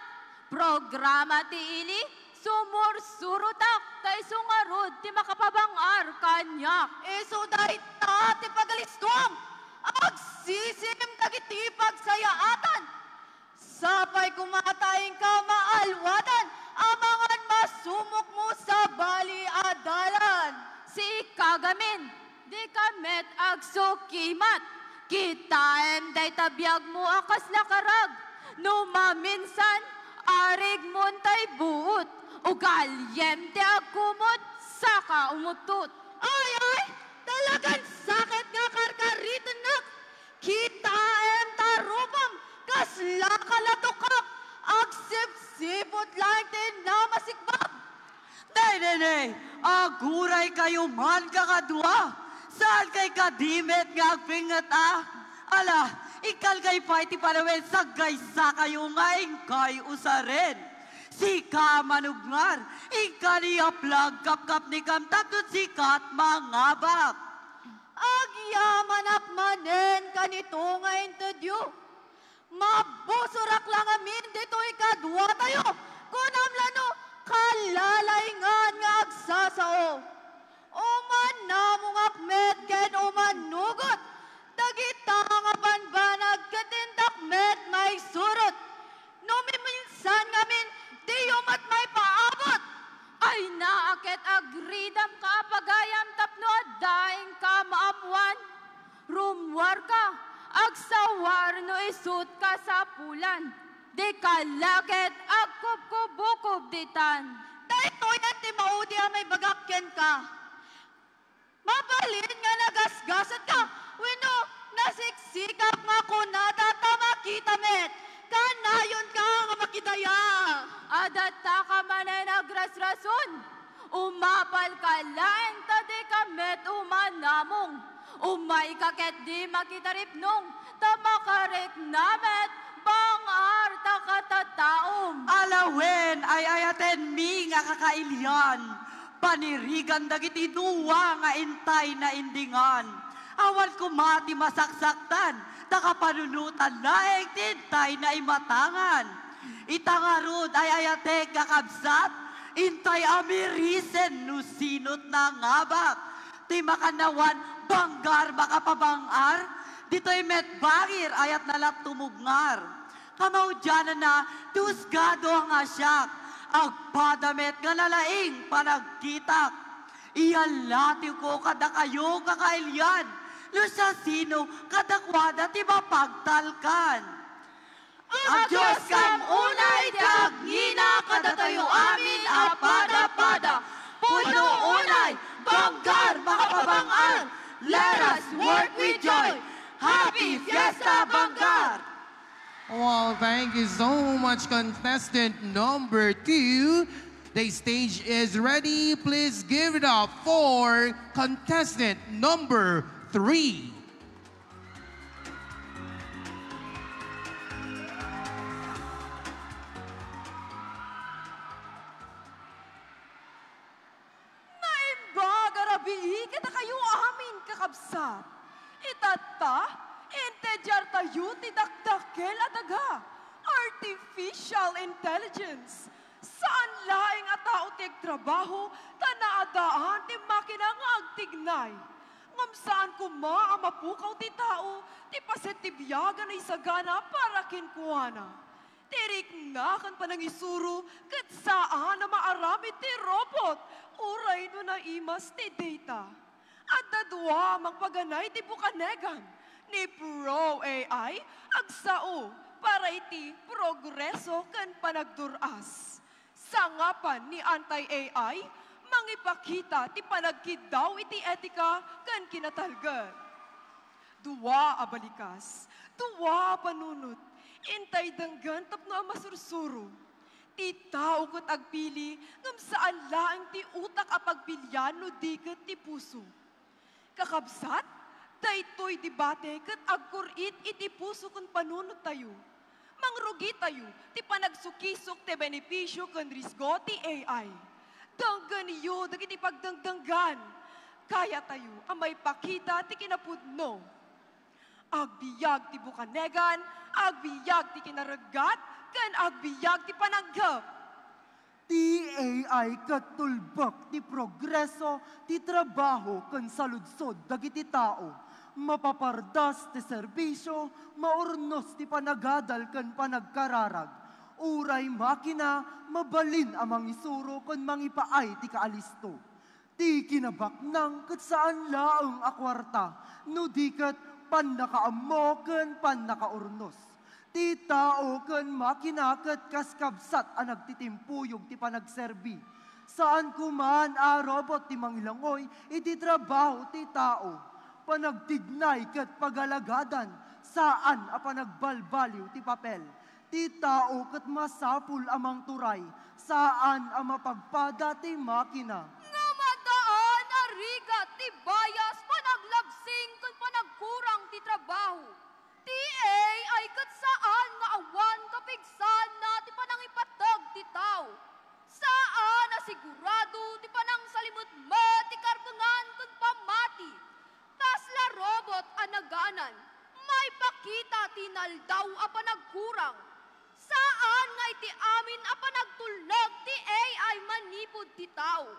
Speaker 11: programa ti ili, sumursurutak, tay sungarod ti makapabangar kanyak.
Speaker 10: Iso day ta ti pagaliskom, agsisim dagiti pagsayaatan. Sapay kumatayang ka maalwatan, amangan
Speaker 11: pagsumok mo sa bali adalan. Si kagamin, di kamet agsukimat. Kitaem day tabiyag mo akas lakarag. Numaminsan, arig montay buot. Ugalyem te agkumot, saka umutut.
Speaker 10: Ay, talagang sakit nga karkarito nak. Kitaem tarupam, kasla kalatukak. Agsip-sipot lang din na masikbab.
Speaker 5: Nay, aguray kayo man kakadwa. Saan kay kadimet nga agpingat Ala, ikal kay paiti panawin sa gaysa kayo nga ingkay usaren. Si kamanugnar, ikaniya plag kap ni kamtakot sikat mangabak.
Speaker 10: Agyaman manen kanito nga intedyo. Mabusurak lang amin dito ikadwa tayo. Kunam lano, kalalayngan nga agsasao. Uman namong akmet ken umanugot. Dagita nga banbanag katindak met may surot. Numiminsan ngamin, di yumat may paabot.
Speaker 11: Ay naakit agridam ka pagayam tapno at daing ka maamuan. Rumwar ka, agsawar no isut ka sa pulan. Di ka lakit agkubkubukub ditan.
Speaker 10: Dahito yan ti maudi ang may bagakyan ka. Mabalin nga nagasgasat ka. Wino, nasiksikap nga kunada tamakita met. Kanayon ka nga makidaya.
Speaker 11: Adata ka manay nagrasrason. Umapal ka laeng tadi ka met umanamong. Umay kaket di makitaripnong. Tamakarik namet bangar takatataom.
Speaker 5: Alawen ay ayaten mi nga kakailian. Panirigan dagiti duwa nga intay na indingan. Awan kumati masaksaktan, takapanunutan laeng tintay na imatangan. Itangarod ay ayatek kakabsat, intay amirisen no sinot na ngabak. Ti makanawan banggar makapabangar, dito'y metbangir ayat nalat tumugnar. Kamaudyanan na tusgado ang asyak, agpadamet nga nalaing panagkitak. Iyalati ko kada kayo kakailyan, lusa sino kadakwada ti mapagtalkan.
Speaker 11: Ang Diyos kam unay ti agngina kadatayo amin apada-pada. Puno unay, banggar makapabangar. Let us work with joy. Happy Fiesta Banggar!
Speaker 2: Well, thank you so much, contestant number 2. The stage is ready. Please give it up for contestant number 3.
Speaker 8: Naimbaga kita kayo amin kakabsat. Itata, intejar tayo tidakdakel adaga. Artificial intelligence. Saan laing atao ti trabaho, tanaadaan ti makina nga agtignay. Ngam saan kuma mapukaw ti tao, ti paset ti biyagan ay sagana para kinkuana. Tirik nga kan panangisuro, kat saan na maaramid ti robot, uray no na imas ti data. At dadwa magpaganay ti bukanegan, ni Pro AI, agsao, para iti progreso kan panagduras. Sangapan ni Anti-AI, mangipakita ti panagkidaw iti etika kan kinatalgan. Duwa abalikas, duwa panunot, intay danggan tapno ang masursuro. Ti tao kat agpili, ngam saan laang ti utak apagpilyan no diket ti puso. Kakabsat, daytoy debate kat agkurit iti puso kun panunot tayo. Mangrugi tayo, ti panagsukisok ti benepisyo kan risgo ti AI. Danggan niyo, dagiti pagdangdanggan. Kaya tayo, amay pakita ti kinapudno. Agbiyag ti bukanegan, agbiyag ti kinaragat, kan agbiyag ti pananggap.
Speaker 12: Ti AI katulbak ti progreso, ti trabaho kan saludsod dagiti tao. Mapapardas ti serbisyo, maurnos ti panagadal kan panagkararag. Uray makina, mabalin amang isuro kon mangipaay ti kaalisto. Ti kinabaknang kat saan laang akwarta, no di kat pan nakaamo ken pan nakaurnos. Ti tao ken makina kat kaskabsat ang nagtitimpuyog ti panagserbi. Saan kuman a robot ti mangilangoy, iti trabaho ti tao. Panagtignay kat pagalagadan, saan a panagbalbaliw ti papel. Ti tao kat masapul amang turay, saan ang mapagpada ti makina.
Speaker 11: Nga mataan arigat ti bayas panaglagsing kung panagkurang ti trabaho. Ti ay kat saan nga awan kapigsan na ti panangipatag ti tao. Saan asigurado ti panang salimut mo ti karbangan kung pamati. Tas la robot anaganan, may pakita ti naldaw a panagkurang. Saan nga iti amin a panagtulnag ti AI manipod ti tao.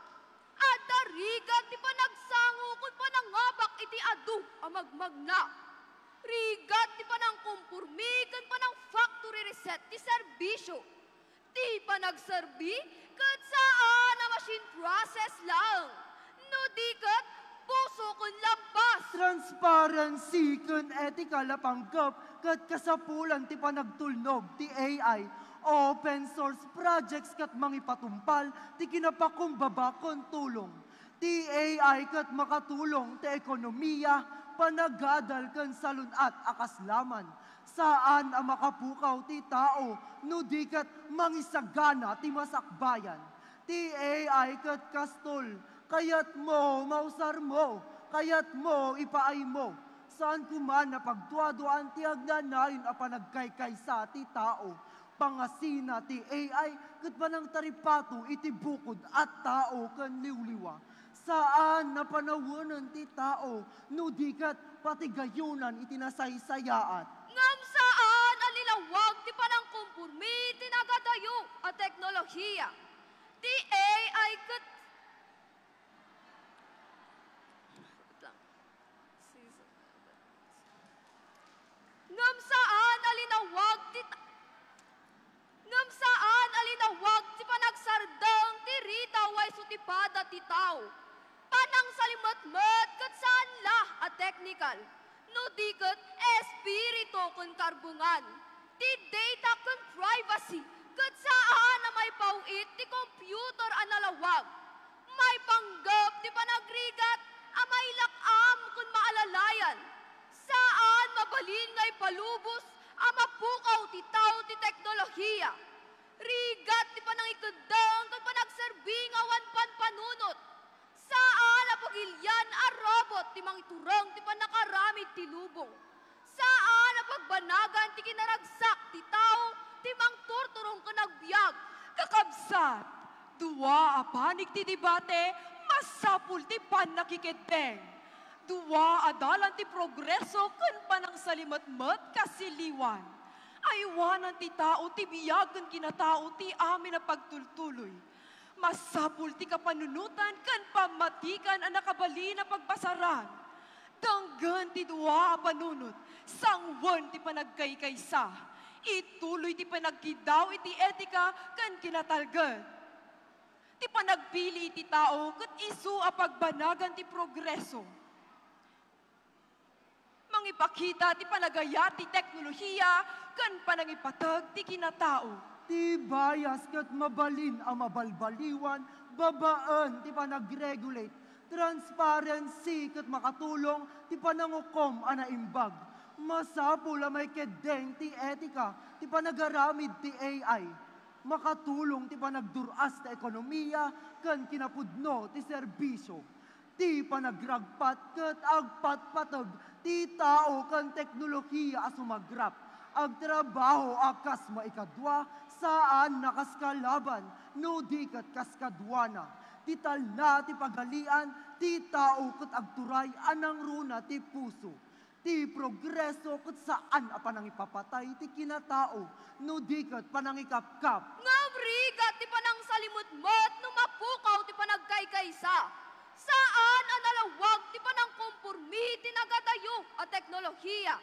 Speaker 11: At darigat ti panagsango kung panangabak iti adu a magmagna. Rigat ti panangkumpurmi kung panang factory reset ti serbisyo. Ti panagserbi kat saan a machine process lang. No dikat puso kung labas.
Speaker 12: Transparency ken ethical a panggap kat kasapulan ti panagtulnog ti AI. Open source projects kat mangipatumpal ti kinapakumbaba kon tulong. Ti AI kat makatulong ti ekonomiya, panagadal ken salunat akaslaman. Saan ang makapukaw ti tao, no di kat mangisagana ti masakbayan. Ti AI kat kastol, kayat mo, mausar mo, kayat mo, ipaay mo. Saan kuman na pagtuadoan ti agnanayon a panagkaykaysa ti tao. Pangasina ti AI, kat panang taripatu iti bukod at tao kan liwliwa. Saan na panawanan ti tao, no di kat patigayunan iti nasaysayaat.
Speaker 11: Ngam saan alilawag ti panang kumpurmi ti nagadayo a teknolohiya. Ti AI kat ngam saan alinawag ti panagsardeng ti rita way sutipada ti tao. Panang salimatmat kat saan lah a technical. No di kat espiritu kun karbungan. Ti data kun privacy kat saan na may pauit ti computer analawag. May panggap ti panagrigat a may lakam kun maalalayan. Saan mabalin ngay palubos a mapukaw ti tao ti teknolohiya. Rigat ti panangikadang kung panagserbing awan panpanunot. Saan a pagilyan a robot ti mangiturang ti panakaramid ti lubong. Saan a pagbanagan ti kinaragsak ti tao ti mangturturong kanagbiag.
Speaker 8: Kakabsat, duwa a panig ti debate, masapul ti panakikiteng. Duwa adalan ti progreso ken panang salimatmat kasiliwan. Aywanan ti tao ti biyagan kinatao ti amin na pagtultuloy. Masapul ti kapanunutan ken pamatikan ang nakabali na pagbasaran. Danggan ti duwa a panunot, sangwan ti panagkaykaysa. Ituloy ti panagkidaw iti etika ken kinatalgan. Ti panagpili ti tao ket isu a pagbanagan ti progreso. Mangipakita ti panagaya ti teknolohiya ken panangipatag ti kinatao.
Speaker 12: Ti bias kat mabalin ang mabalbaliwan, babaan ti panagregulate. Transparency kat makatulong ti panangukom ana imbag. Masapul may kedeng ti etika, ti panagaramid ti AI. Makatulong ti panagduras ti ekonomiya ken kinapudno ti serbisyo. Ti panagragpat ket agpatpatag ti tao ken teknolohiya a sumagrap. Agtrabaho akas maikadwa saan nakaskalaban no di ket kaskadwana. Ti talna ti pagalian ti tao ket agturay anang runa ti puso. Ti progreso ket saan a panangipapatay ti kinatao no di ket panangikapkap.
Speaker 11: Ngawrigat ti panang salimutmot no mapukaw ti panagkaykaysa. Saan ang nalawag ti panang kumpurmi ti nagadayo a teknolohiya.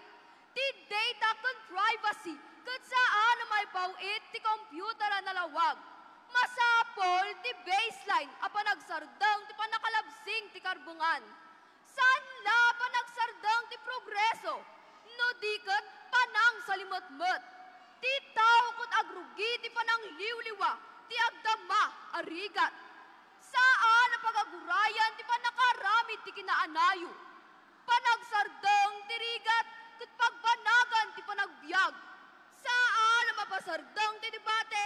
Speaker 10: ti data kon privacy, kat saan may pauit ti computer na nalawag. Masapol ti baseline, apanagsardang ti panakalabsing ti karbungan. Saan la panagsardang ti progreso, no dikat panang salimot-mot. Ti tao kot agrugi ti panang liwliwa, ti agdama arigat. Saan ang pagagurayan ti panakaramid ti kinaanayo. Panagsardang ti rigat, kat pagbanagan ti panagbiag. Saan ang mapasardang ti debate,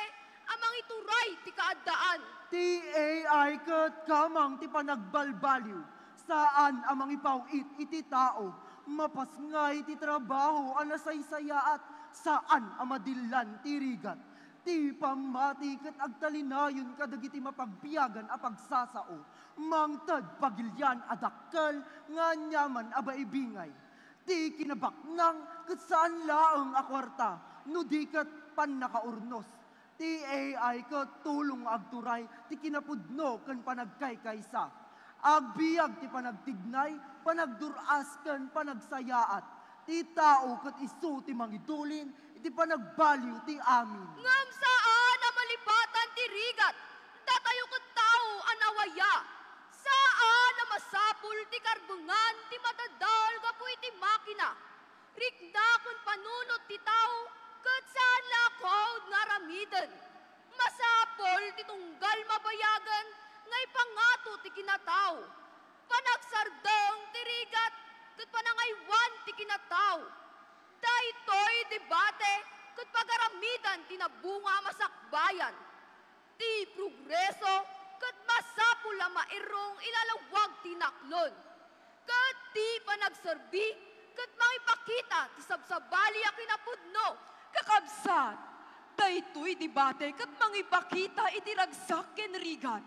Speaker 10: amang ituray ti kaadaan.
Speaker 12: Ti AI kat kamang ti panagbalbaliw. Saan amang ipawit iti tao, mapasngay ti trabaho anasaysayaat, saan amadilan ti rigat. Ti pamati kat agtalinayon kadagiti mapagbiyagan a pagsasao, mangtad pagilyan adakkel nga nyaman abaibingay. Ti kinabaknang kat saan laeng akwarta, no di kat panakaurnos. Ti AI kat tulong agturay, ti kinapudno ken panagkaykaysa. Agbiag ti panagtignay, panagduras ken panagsayaat. Ti tao kat isu ti mangidulin, iti panagbaliw ti amin.
Speaker 10: Ngam saan na malipatan ti rigat, datayo kat tao anawaya. Saan na masapul ti karbungan, ti matadal gapu iti makina. Rikna kun panunot ti tao, kat saan lakod nga ramiden. Masapol ti tunggal mabayagan, ngay pangato ti kinataw. Panagsardang ti rigat, kat panangaywan ti kinataw. Daytoy debate, kat pagaramidan ti nabunga masakbayan. Ti progreso, kat masapula mairong ilalawag ti naklon. Kat ti panagserbi, kat mangipakita ti sabsabali a kinapudno.
Speaker 13: Kakabsat, daytoy debate kat mangipakita iti ragsak ken rigat.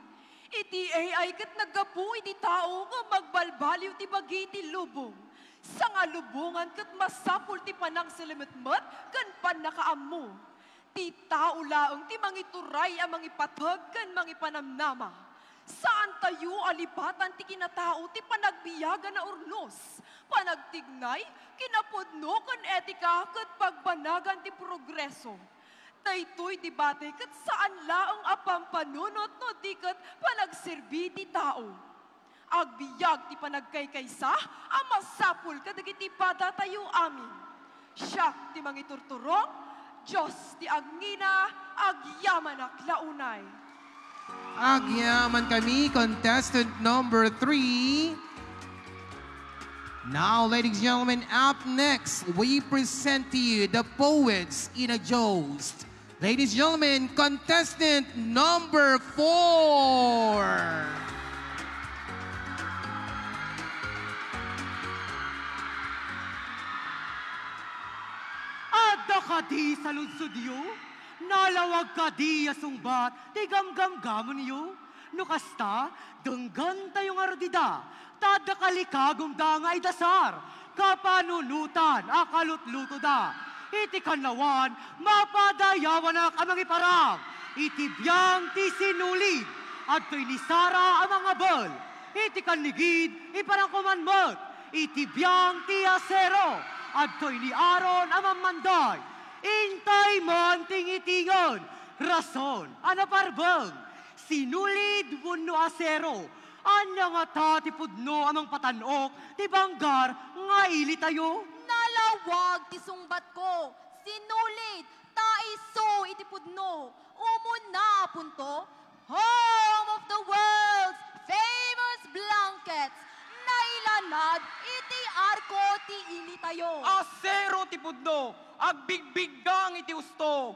Speaker 13: Iti AI kat naggapu iti tao nga magbalbaliw ti bagi ti lubong. Sa nga lubongan kat masapul ti panang silimitmat kan panakaammo. Ti tao laeng ti mangituray a mangipatag kan mangipanamnama. Saan tayo alipatan ti kinatao ti panagbiyagan na urnos. Panagtignay, kinapudno kan etika kat pagbanagan ti progreso. Daytoy debate kat saan laeng apang panunot no di kat panagserbi ti tao. Agbiag ti panagkaykaysa, ang masapul kadagiti pada tayo amin. Siya ti mangiturturong, Diyos ti agngina, agyaman aklaunay.
Speaker 2: Agyaman kami, contestant number 3. Now, ladies and gentlemen, up next, we present to you the poets in a joust. Ladies and gentlemen, contestant number 4.
Speaker 14: Adda ka di sa lunsudyo, nalawag ka di asungbat, ti gamgamgamon niyo. No kasta, denggan tayong ardida, tada kalikagong da nga idasar, kapanunutan, akalutluto da. Iti kanawan, mapadayawan na kamang iparang, iti biyang ti sinulid, at to'y nisara ang mga bal. Iti kanigid, iparang kumanmat, iti biyang ti asero, at to'y ni Aaron ang mamanday. Intay man tingitingon, rason, anaparbang, sinulid wano asero, anya nga tatipudno amang patanok, ti banggar nga ili tayo.
Speaker 11: Nalawag ti sungbat ko, sinulid, taiso itipudno, umuna punto, home of the world's famous blankets, nailanad iti arko ti ili tayo.
Speaker 9: Asero ti pudno, agbigbiggang iti usto,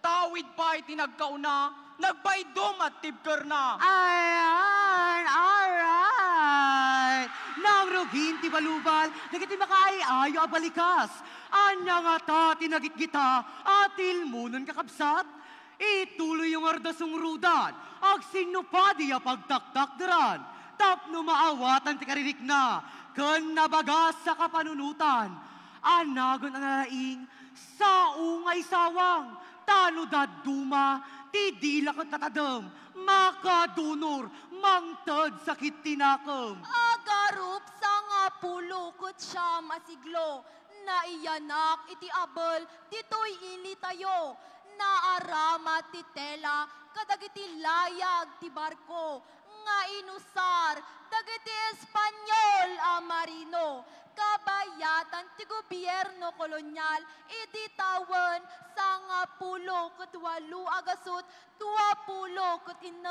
Speaker 9: tawid pa iti nagkauna, nagbaydom at tibker na.
Speaker 14: Ayan, alright. Nang rugin ti balubal, nagiti makaayayo abalikas. Anya nga ta tinagitgita, atil munon kakabsat. Ituloy yung ardasong rudan, ag sinupadi a pagtaktak daran. Tapno maawatan ti karirik na, ken nabagas sa kapanunutan. Anagon ang nalaing, sa ungay sawang, tano daduma, ti dila ket tatadem, makadunor, mangted sakit tinakam.
Speaker 11: Agarup sa nga pulo ket siya masiglo, naiyanak iti abel, dito'y ili tayo. Naarama ti tela, kadagiti layag ti barko, nga inusar, dagiti Espanyol a marino, kabayatan ti gobyerno kolonyal, idi tawen sa nga 10 ket 8 agasut 26.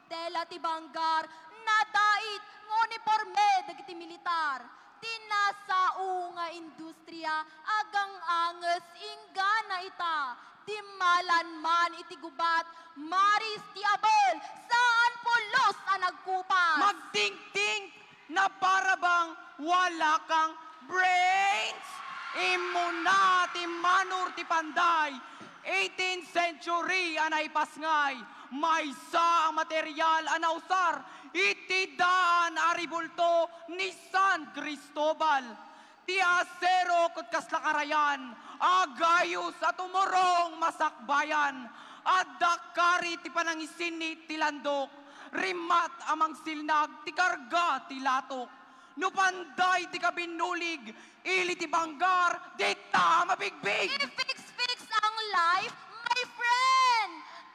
Speaker 11: Tela ti banggar, nadait ng uniforme dagiti militar. Tinasao nga industriya, agang anges ingana ita. Di malan man iti gubat, maris ti abel, saan pulos ang nagkupas.
Speaker 14: Magting-ting na para bang wala kang brains. Imo na ti manur ti panday, 18th century anay pasngay, maysa ang material anausar, iti daan aribulto ni San Cristobal. Ti asero ket kaslakarayan, agayos at umorong masakbayan, at dakari ti panangisin ni tilandok, rimat amang silnag ti karga ti latok. No panday ti kabinulig, ili ti banggar, di ta mabigbig.
Speaker 11: I-fix ang life, my friend!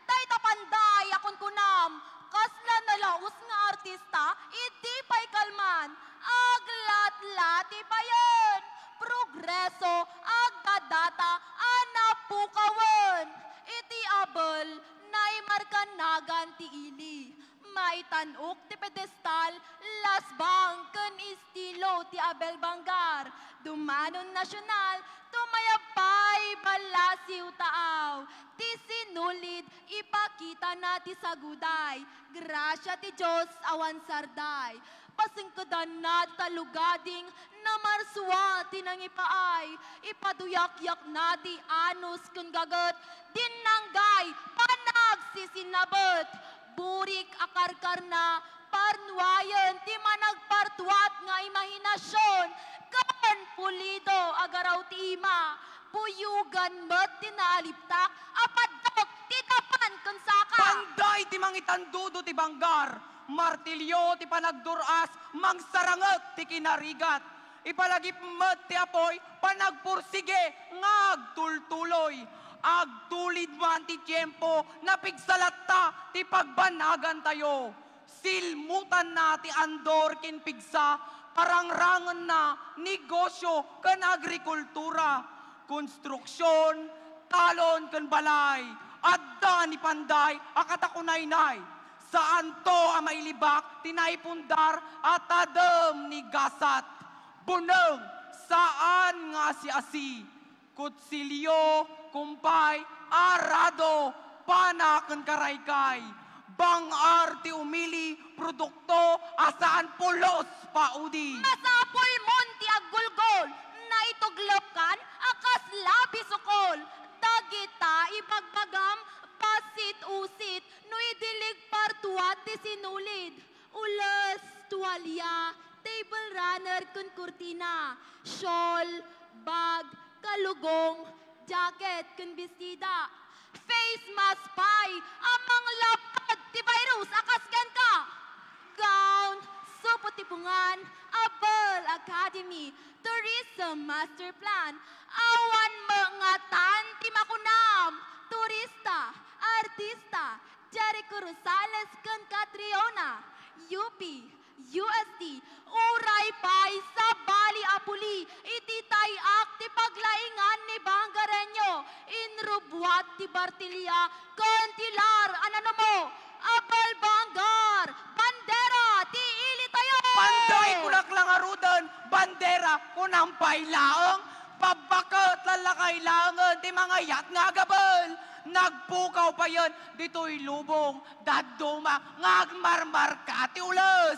Speaker 11: Day ta panday akon kunam, kasla nalaos nga artista, idi pa'y kalman, aglat-lati pa yan. Progreso, agdadata, anapukawan. Iti abel, naimarkanagan ti ili. Maitanok ti pedestal, lasbang ken estilo ti Abel Banggar. Dumanon nasyonal, tumayapay balasiw taaw. Ti sinulid, ipakita na ti saguday. Grasya ti Diyos awan sarday. Pasingkadan na talugading na marswa tinangipaay. Ipaduyak-yak na ti anus kung gagat. Dinanggay, panag sisinabot. Burik akarkar na, parnuayan ti managpartuat nga imahinasyon. Kan pulido agaraw ti ima. Buyugan met ti naaliptak, apadok ti tapan kun saka.
Speaker 14: Panday ti mangitandudo ti banggar. Martilyo ti panagduras, mangsaranget ti kinarigat. Ipalagip met ti apoy, panagpursige, ngagtultuloy. Agtulid man ti tiyempo, napigsalatta ti pagbanagan tayo. Silmutan na ti andor kin pigsa, parangrangan na negosyo kan agrikultura, konstruksyon, talon kan balay, adda ni panday akatakunaynay. Saan to ang mailibak, tinaipundar at adem ni gasat. Buneng, saan nga si asi? Kutsilyo, kumpay, arado, panakan karaykay. Bangar ti umili, produkto, asaan pulos paudi.
Speaker 11: Masapol mon ti aggulgol, na ituglop kan, akas labi sukol. Dagita ipagbagam, pasit-usit, no idilig partuat ti sinulid. Ulas, tuwalya, table runner kun kurtina, shawl, bag, kalugong, jacket kun bestida, face mask pie, amang lapad ti virus, akasken ka. Gown, suputipungan, Abel Academy, Tourism Master Plan, awan mga tanti makunam, turista, artista, Jericho Rosales kan Catriona, UP, UST, uray pay sa Bali Apuli, ititay akti paglaingan ni Bangareño, inrubwat ti Bartilia, kontilar, anano mo, Abel Bangar, bandera, ti ili tayo!
Speaker 14: Panday kulak lang arudan, bandera, kunampay laang, pabakat lalakay langan, ti mga yat nga gabal. Nagpukaw pa yan, dito'y lubong, daduma, ngagmarmar ka ti ulas.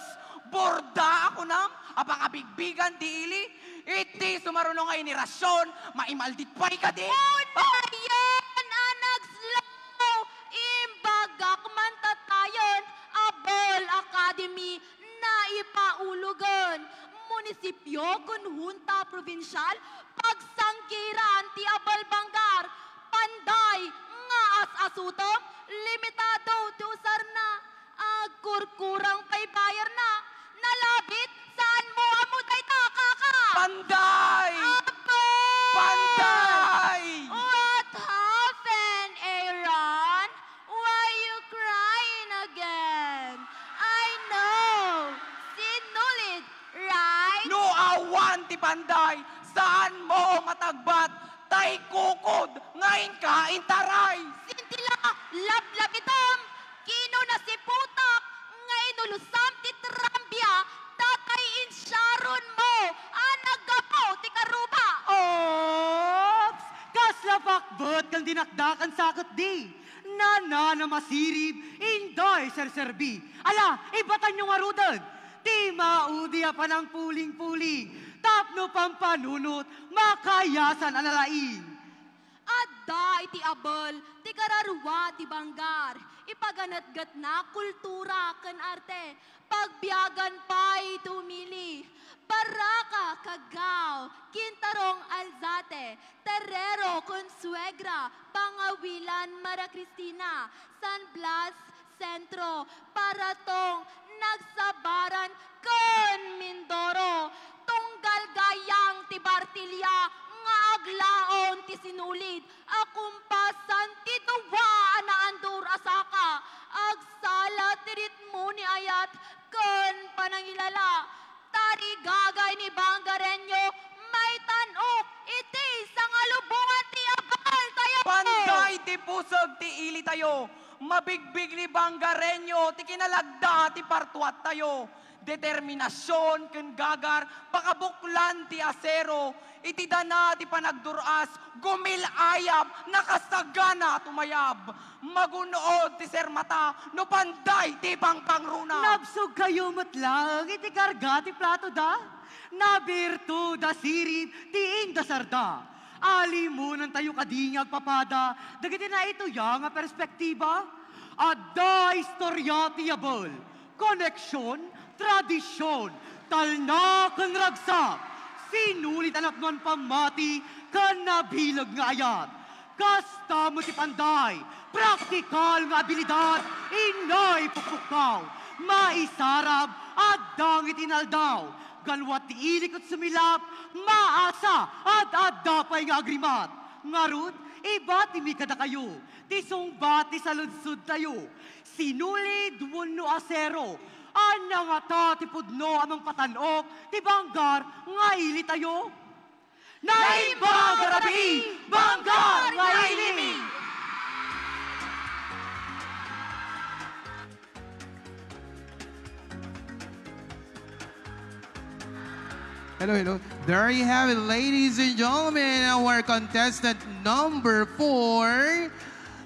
Speaker 14: Borda ako nam, apakabigbigan di ili, iti sumarunong ay ni rasyon, maimaldit pa'y ka di.
Speaker 11: Yan, anak slow, imbagak man tatayon, Abel Academy, na ipaulugan. Munisipyo kun hunta provinsyal, pagsangkiran ti Abel Banggar, panday, nga as-asutom, limitado ti usar na, agkurkurang pay bayar na, nalabit, saan mo amutay ta, kaka?
Speaker 14: Panday!
Speaker 11: Abel
Speaker 15: panday, saan mo matagbat, tay kukod, ngayon ka intaray.
Speaker 11: Sintila, lablab itom, kino na si putak, ngayon ulusam ti trambya, tatay insyaron mo, anagapo ti karuba.
Speaker 14: Ops! Kaslapakbot kang dinakdakan sakot di. Nana na masirib, inday serserbi. Ala, ibatan yung arudan. Di maudiya pa ng puling-puling. Tapno pampanunot, makayasan alalaing.
Speaker 10: Adda iti abel, ti kararwa ti banggar. Ipaganat-gat na kultura kan arte. Pagbiyagan pa'y tumili. Baraka, Kagaw, Kintarong, Alzate, Terrero, Consuegra, Pangawilan, Mara Cristina, San Blas, Sentro, Paratong, Nagsabaran, Con Mindoro, Tunggal Gayang, Tibartilya, nga aglaon ti sinulid, akumpasan ti tuwa na andur asaka, agsala ti ritmo ni ayat, Con panangilala, tarigagay ni Bangareño, may tanok, iti sa ngalubungan ti abal tayo.
Speaker 15: Panday ti pusog ti ili tayo, mabigbig ni Bangareño, ti kinalagda ti partuat tayo. Determinasyon ken gagar, pakabuklan ti asero, iti dana ti panagduras, gumilayab, nakasagana tumayab. Magunood ti sermata, no panday ti pangpangruna.
Speaker 14: Nabsog kayo matlang, iti karga ti plato da. Nabirtu da sirib, ti inda sarda. Alimunan tayo kadingag papada, dagiti na ito yang perspektiba. Adda istorya ti yabol, koneksyon, tradisyon, talna kang ragsak, sinulit anak nun pamati, kanabilag nga ayat. Kasta mo ti panday, praktikal nga abilidad, inay pupukaw, maisarab, adang itinaldaw, galwat ti ilik at sumilap, maasa at adapay nga agrimat. Ngarut, iba ti mikada kayo, ti sungbat ti saludsud tayo, sinulid wano asero, Anya nga ta, ti pudno, amang patanok, ti banggar, nga ili tayo. Naimbang garabi, banggar, nga ili.
Speaker 2: Hello, hello. There you have it, ladies and gentlemen, our contestant number 4.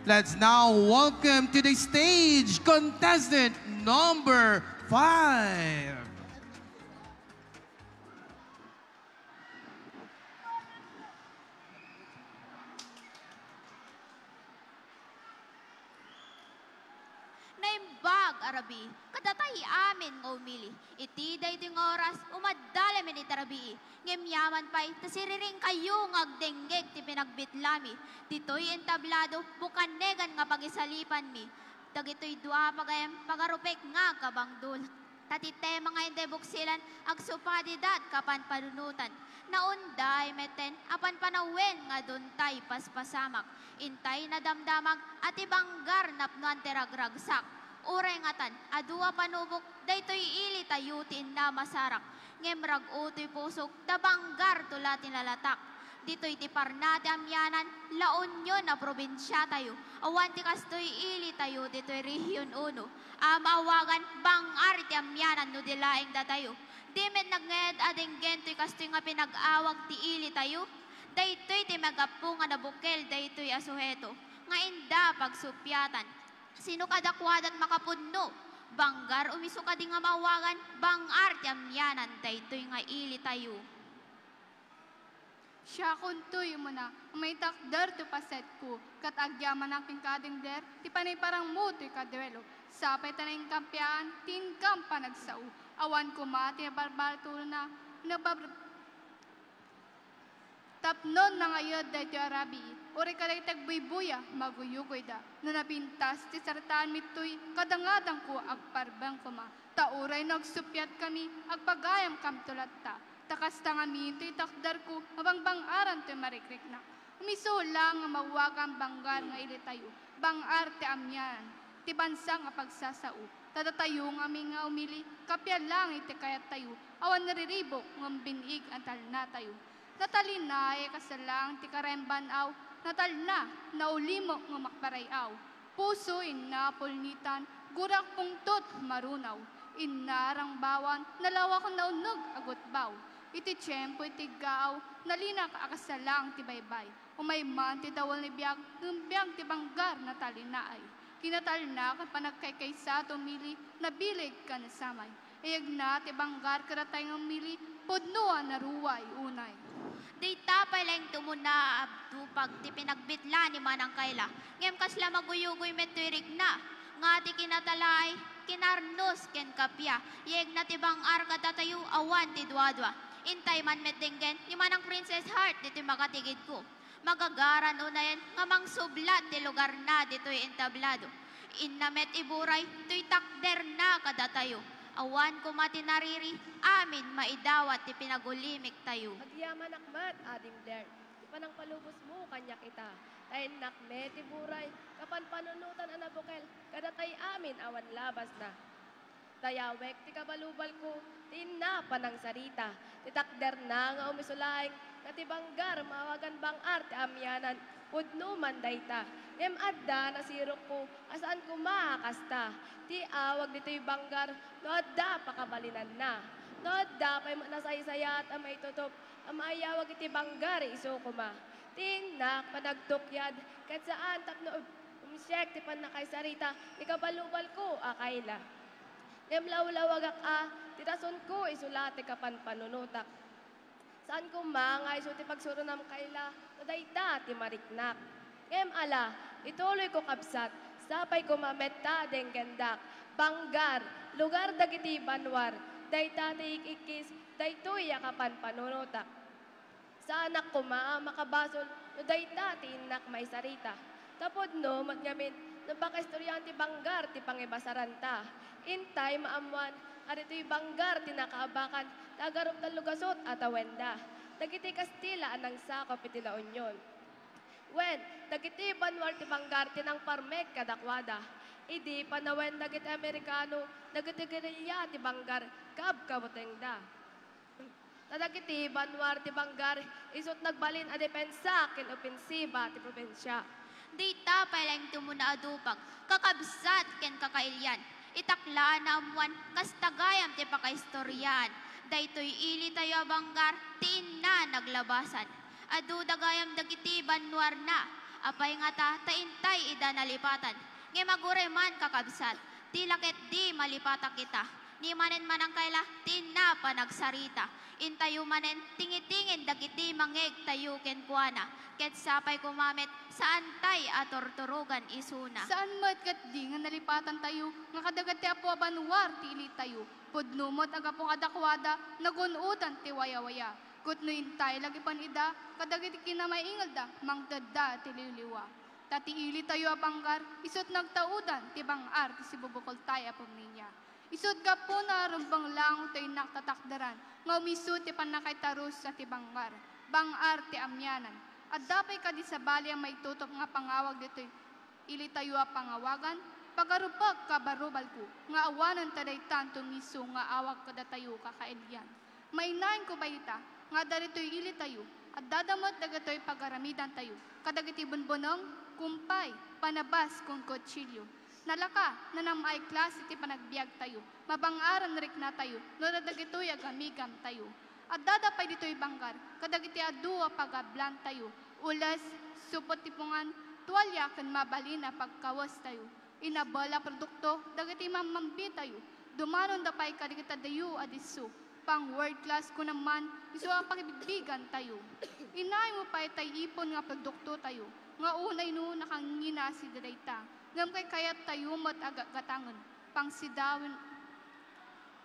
Speaker 2: Let's now welcome to the stage contestant number 5.
Speaker 11: Naimbag, Arabi, kadatay amin nga umili. Iti day ting oras, umadala min itarabi. Ngemyaman pa'y, tasiriring kayo ngagdenggeg ti pinagbitlami. Dito'y entablado, bukanegan nga pagisalipan mi. Dagito'y dua pagayam, pagarupek nga kabangdul. Tatite mga hindi buksilan, agsupadidat kapan panunutan. Naunday meten, apan panawen nga duntay paspasamak. Intay na damdamag, at ibanggar napnuan tiragragsak. Uray ngatan, adua panubok, daytoy ili tayutin na masarak. Ngemrag utoy pusok, dabanggar tulatin lalatak. Dito'y tiparnati amyanan, laon yun na probinsya tayo. Awan ti kastoy ili tayo, dito'y rehiyon uno. Amawagan, bangar ti amyanan no dilaing da tayo. Dimet nagnged ading gento'y kastoy nga pinag-awag ti ili tayo. Dayto'y ti magapu nga nabukel, dayto'y asuheto. Nga inda pagsupyatan, sino kadakwadat makapudno? Banggar umiso ka di nga mawagan, bangar ti amyanan, dayto'y nga ili tayo.
Speaker 16: Siya kuntoy mo na, may takder to paset ko, kat agyaman ang kading der, ti panay parang mutoy kadwelo. Sapay tanay kampyaan, tinkam pa nagsao. Awan ko mati na barbartulo na, tapnon na ngayod da ito arabi, uri ka tagbuy-buya, maguyugoy da. Nanapintas, ti sartaan mitoy, kadangadang ko agparbang kuma. Tauray nagsupyat kami, agpagayam kam tulat ta. Takas tangamin to'y takdar ko, mabang-bang-aran to'y marikrik na. Umiso lang nga mawagang banggar nga ili tayo, bang-arte amyan, ti bansang nga pagsasao. Tatatayo nga mi nga umili, kapya lang iti kayat tayo, awan nariribok ng binig ang talna tayo. Natalinay kasalang ti karembanaw, natalna, naulimo nga makparayaw. Puso inapulnitan, gurak pungtot marunaw. Inarang bawan, nalawak naunog agutbaw. Iti tiyempo iti gaaw, nalinak akasalang ti baybay. Umayman ti dawal ni biyag, numbiyag ti banggar na talinaay. Kinatalna kat panagkaykaysa tumili, nabilig ka na samay. Iyag na ti banggar karatay ng mili, podnuan na ruway unay.
Speaker 17: Di tapay lang tumuna abdupag ti pinagbitla ni manang kayla. Ngem kasla maguyugoy metuirig na. Nga ti kinatalay, kinarnos ken kapya. Yeg na ti bangar katatayo awan ti duadwa. Intay man metenggen ni manang Princess Heart dito makatigid ko. Magagaran unayan nga mang sublat ti lugar na dito'y entablado. Innamet iburay, to'y takder na kadatayo. Awan ko matinariri, amin maidawat ti pinagulimik tayo.
Speaker 18: Agyaman akmat, adim der. Di pa nang palubos mo, kanya kita. Tayo nakme ti buray, kapan panunutan anabukel, kadatay amin awan labas na. Tayawek ti kabalubal ko, tina panang sarita. Titakder na nga umisulaing, natibanggar mawagan bang arte amyanan, pudno mandayta. Ngem adda nasirok ko, asaan ko maakasta. Ti awag dito'y banggar, no adda pakabalinan na. No adda pa'y nasaysayat ang may tutop, ang maayawag iti banggar iso kuma. Tinak panagtukyad, kat saan tapno umsyek ti panakaysarita, ikabalubal ko akayla. Ngem lawlawagak titason ko isulate kapan panunutak. Saan ko mga iso ti pagsurunam kayla, nadayta ti mariknak. Ngem ala, ituloy ko kapsat, sapay ko mameta deng gendak. Banggar, lugar dagiti banwar, dayta ti ikikis, daytoy yakapan panunutak. Sa anak ko makabasol, nadayta ti inak may sarita. Tapod no, matngamin, nabakaistoryan ti banggar ti pangibasaranta. Intay maamuan, arito'y banggar ti nakaabakan, tagarop ng lugasot at awenda. Dagiti Kastila anang sakop iti La Union. Wen, dagiti banwar ti banggar ti nang parmek kadakwada. Idi panawen dagiti Amerikano, dagiti gerilya ti banggar, kabkabutengda. Tadagiti banwar ti banggar, isot nagbalin a depensa ken opensiba ti probensya.
Speaker 17: Di tapay lang tumuna adupag, kakabsat ken kakailyan. Itakla na amuan, kas tagayam ti pakaistoryan. Daytoy ili tayo banggar, tiin na naglabasan. Adu dagayam dagiti banwar na, apay nga ta, taintay ida nalipatan. Ngi maguray man kakabsat, ti lakit di malipata kita. Ni manen manang kayla, tiin na panagsarita. Intayo manen, tingitingin dagiti mangeg tayo kenkwana. Ket sapay kumamit, saan tay atorturugan isuna.
Speaker 16: Saan mat kat di nga nalipatan tayo, nga kadagat ti apo banwar ti ili tayo. Pudnumot aga po kadakwada, nagunutan ti waya-waya. Kutno intay lagi panida, kadagiti kinamaingal da, mangdada ti liliwa. Tati ili tayo abanggar, isot nagtaudan ti bangar ti si bubukol tayo apaminya. Isot ka po na rumbang lang tayo naktatakdaran, nga umisot ti panakay tarus sa ti bangar. Bangar ti amyanan. At dapay ka di sa bali ang may tutop nga pangawag dito'y ili tayo pangawagan, pagarupag kabarubal ko, nga awanan taday tanto miso nga awag kada tayo kakailyan. Mainain ko ba ita, nga darito'y ili tayo, at dadamot dagato'y pagaramidan tayo, kadagiti bunbunong, kumpay, panabas kung kutsilyo. Nalaka, nanamay klase ti panagbiag tayo, mabangaran rik na tayo, noradagito'y agamigam tayo. At dadapay dito'y banggar, kadagiti adua pagablan tayo, ulas, supot tipungan, tuwalya kan mabalina pagkawas tayo. Inabala produkto, dagiti mamambi tayo. Dumanon dapay kadagita dayo adiso. Pang world class ko naman, iso ang pakibibigan tayo. Inay mo pa itay ipon nga produkto tayo. Nga unay no nakangina si dadayta. Ngam kay kayat tayo mat agagatangan. Pang sidawin,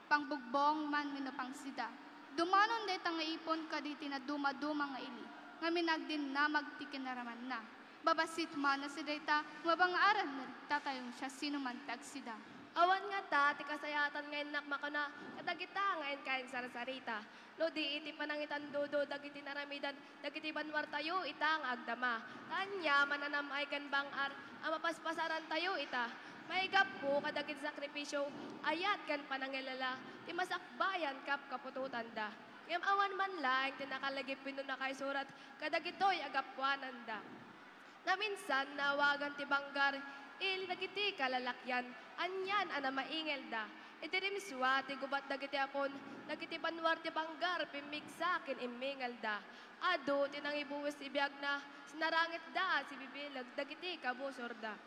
Speaker 16: pang bugbong man mino pang sida. Dumanon day nga ipon ka di na dumaduma nga ili. Nga minagdin na magtikinaraman na. Babasit man na si dayta, mabangaran na tatayong siya sino man tagsida.
Speaker 18: Awan nga ta, ti kasayatan ngayon nakmakana, kadagita ngayon kain sarasarita. No di iti panangitan dodo, dagiti naramidan, dagiti banwar tayo, itang agdama. Tanya, mananamay kan bangar, ang mapaspasaran tayo ita. Maigap po kadagiti sakripisyo, ayat kan panangilala, ti masakbayan kap kapututan da. Ngem awan man laing tinakalagip na kay surat, kadagitoy agapwananda. Na minsan nawagan ti banggar, ili dagiti kalalakyan, anyan ana maingel da. Iti rimswa ti gubat dagiti apon, dagiti banwar ti banggar, pimigsakin imingal da. Ado tinangibuwis ti biyag na, sinarangit da si bibilag, dagiti kabusor da.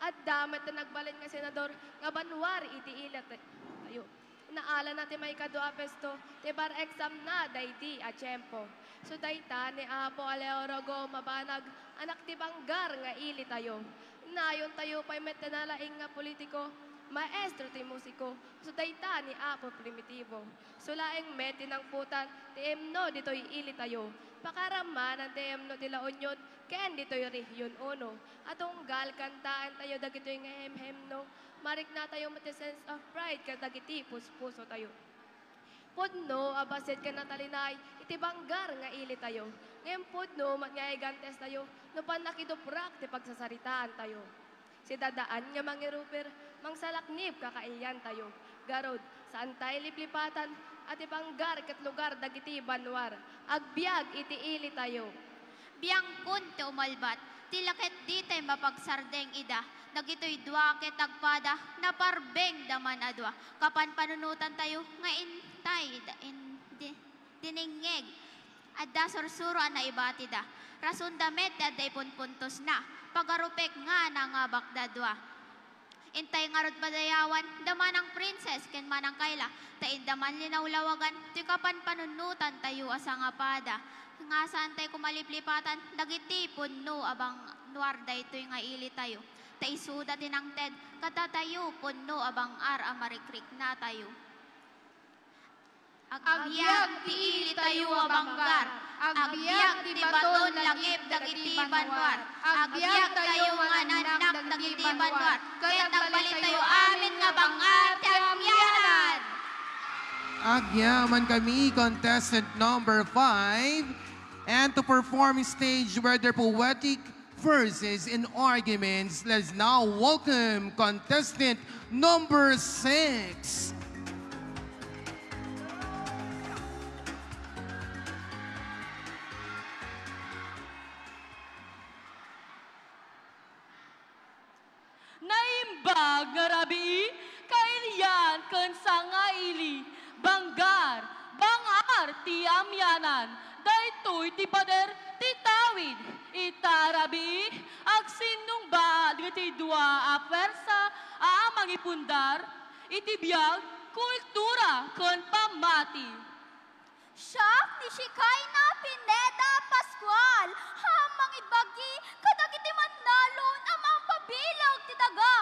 Speaker 18: At damat na nagbalin nga senador, nga banwar iti ilat tayo. Naala natin may kadua pesto, ti bar exam na, dayti a tiyempo. So dayta ni Apo Aleorogo mabanag, anak ti banggar nga ili tayo. Nayon tayo pa'y metanalaing nga politiko, maestro ti musiko, so dayta ni Apo Primitibo. So laeng meti ng putan, ti emno dito'y ili tayo. Pakaraman ang ti emno ti La Union, ken dito'y Region 1. Atong gal kantaan tayo dagito'y nga hem-hemno, marik na tayo mati sense of pride kag dagiti puspuso tayo. Pudno, abasit ka na talinay, iti banggar nga ili tayo. Ngayon pudno, mat nga igantes tayo, no pan nakiduprak ti pagsasaritaan tayo. Si dadaan nga mangiruper, mangsalaknip kakaiyan tayo. Garod, saan tayo liplipatan, at ibanggar kat lugar dagiti banwar. Agbiag iti ili tayo.
Speaker 17: Biyang kun ti umalbat, tilaket di tayo mapagsardeng ida. Dagito'y dua ket agpada, naparbeng daman adwa. Kapan panunutan tayo, nga intay, diningeg. Adda sursuro na ibati da. Rason damit, adda ipunpuntos na. Pagarupek nga na nga bakdadwa. Intay nga rod padayawan, daman ang princess, ken manang kaila. Tain daman linawlawagan, ti kapan panunutan tayo asa nga pada. Nga saan tayo kumaliplipatan, dagiti punno abang nuarda ito'y nga ili tayo. Taisuda tinangted, katatayo punno abang amarikrik na tayo. Agbiag ti ili tayo abanggar, agbiag ti baton langip dagiti banwar, agbiag tayo nga nanak dagiti banwar, kaya nagbalit tayo amin nga bangar ti agbianan.
Speaker 2: Agyaman kami, contestant number 5. And to perform stage where their poetic verses and arguments, let's now welcome contestant number 6.
Speaker 8: Naimbag nga rabi, kailian ken sangaili, banggar, bangar ti amyanan, daytoy ti pader ti tawid, itarabi, agsinong ba ti dua a pwersa a mangipundar, itibiyag, kultura ken pamati.
Speaker 16: Siak ni Shikay na Pineda Pascual, hamang ibagi, kadagiti manalon amang pabilag ti daga.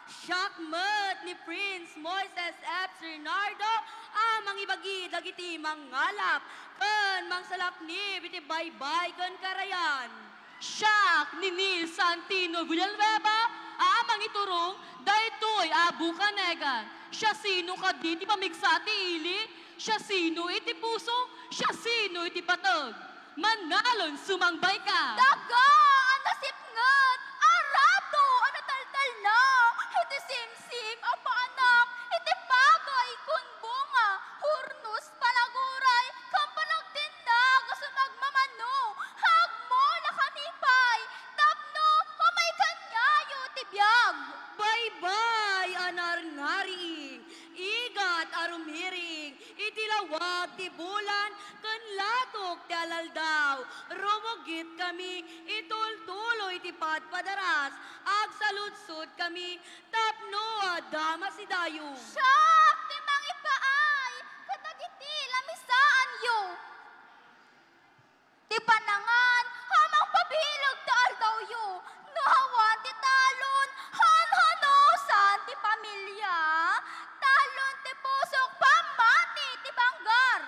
Speaker 5: Siak met ni Prince Moises F. Bernardo, amang ibagi dagiti mangalap, ken mangsalaknib iti baybay ken karayan.
Speaker 8: Siak ni Nil Santino Villanueva, amang iturong, daytoy abu kanegan. Siya sino kaddi ti pamigsa ti ili, siya sino iti puso, siya sino iti patag. Manalon sumangbay ka.
Speaker 16: Daga, ang nasipngat, arado, ano taltal na, iti simsim, apa anak, iti bagay, kun bunga, hurnos palaguray, kampanagtinda, gusto magmamano, hagmo nakanipay, tapno, kamay kanyayo, tibiyag.
Speaker 5: Bye-bye, anar-ngari, igat arumiring, itilawag ti bulan, kan latok ti alaldaw, rumugit kami, itultuloy ti padpadaras, agsalutsod kami, tapno adama si dayo.
Speaker 16: Siak, ti mangipaay, kadagiti lamisaan yo. Ti panangan, hamang pabilag ti aldaw yo, nahawan ti talon, hanhanosan ti pamilya, talon ti pusok, pamati ti banggar.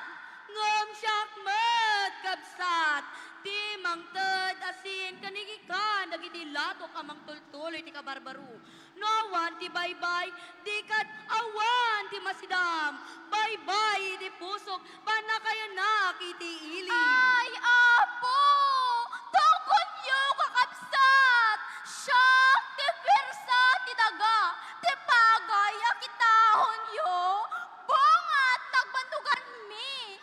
Speaker 5: Ngom siyak met kabsat, ti mangted asin kanigikan, dagiti latok amang tultuloy ti kabarbaro. No awan ti baybay, di kat awan ti masidam, baybay ti pusok, panakayanak iti ili.
Speaker 16: Ay, apo! Tungkol niyo kakabsat! Siyak ti persa ti daga, ti pagay akitahon yo, bungat nagbandugan mi,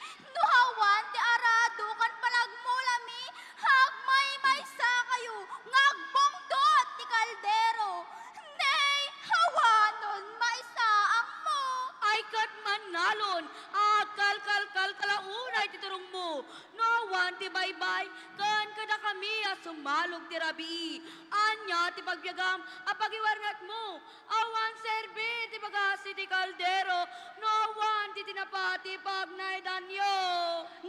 Speaker 5: ti baybay, kan kada kami sumalog ti rabii. Anya ti pagbiagam, apagiwarnat mo. Awan serbi ti pagasi ti kaldero, no awan ti tinapati pagnay danyo.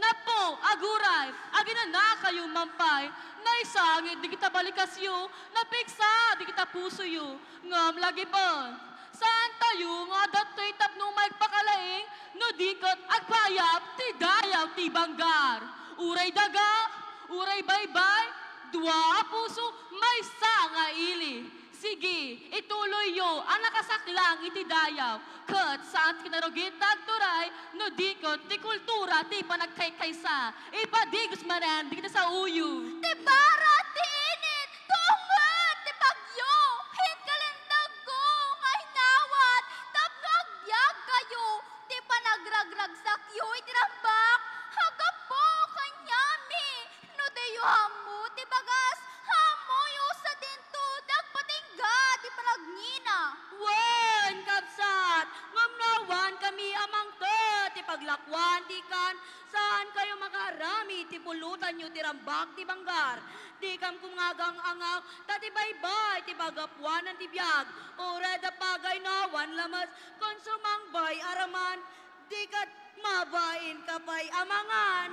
Speaker 8: Napo, aguray, agina na kayo mampay, naisangit di kita balikasyo, napiksa di kita puso yu, ngam lagi ba? Saan tayo nga dato'y tapno magpakalaing, no dikot agpayap, ti dayaw, ti banggar. Uray daga, uray baybay, dua puso, may nga ili. Sige, ituloy yo, ang nakasaklang iti dayaw. Kat saan kinarugit nagturay, no dikot, ti kultura, ti panagkaykaysa. Ipadigos manan, di kita sa uyo.
Speaker 11: Ti bara, ti init, tungat, ti bagyo, hinkalindag ko, ngay nawat, tapno agbyag kayo, ti panagragrag sakyo, itirambak, hagapo, kanyami, no deyo hamo, ti bagas, hamo yo sa dinto, dagpatingga, ti panagnina.
Speaker 5: Wen, kapsat, ngamnawan kami amang to, ti paglakwan, ti kan, saan kayo makarami, ti pulutan nyo, ti rambak, ti banggar, ti kam kumagang angaw, tati baybay, ti bagapuanan, ti biyag, ora da pagay nawan lamas, konsumang bay araman, di kat mabain kapay amangan.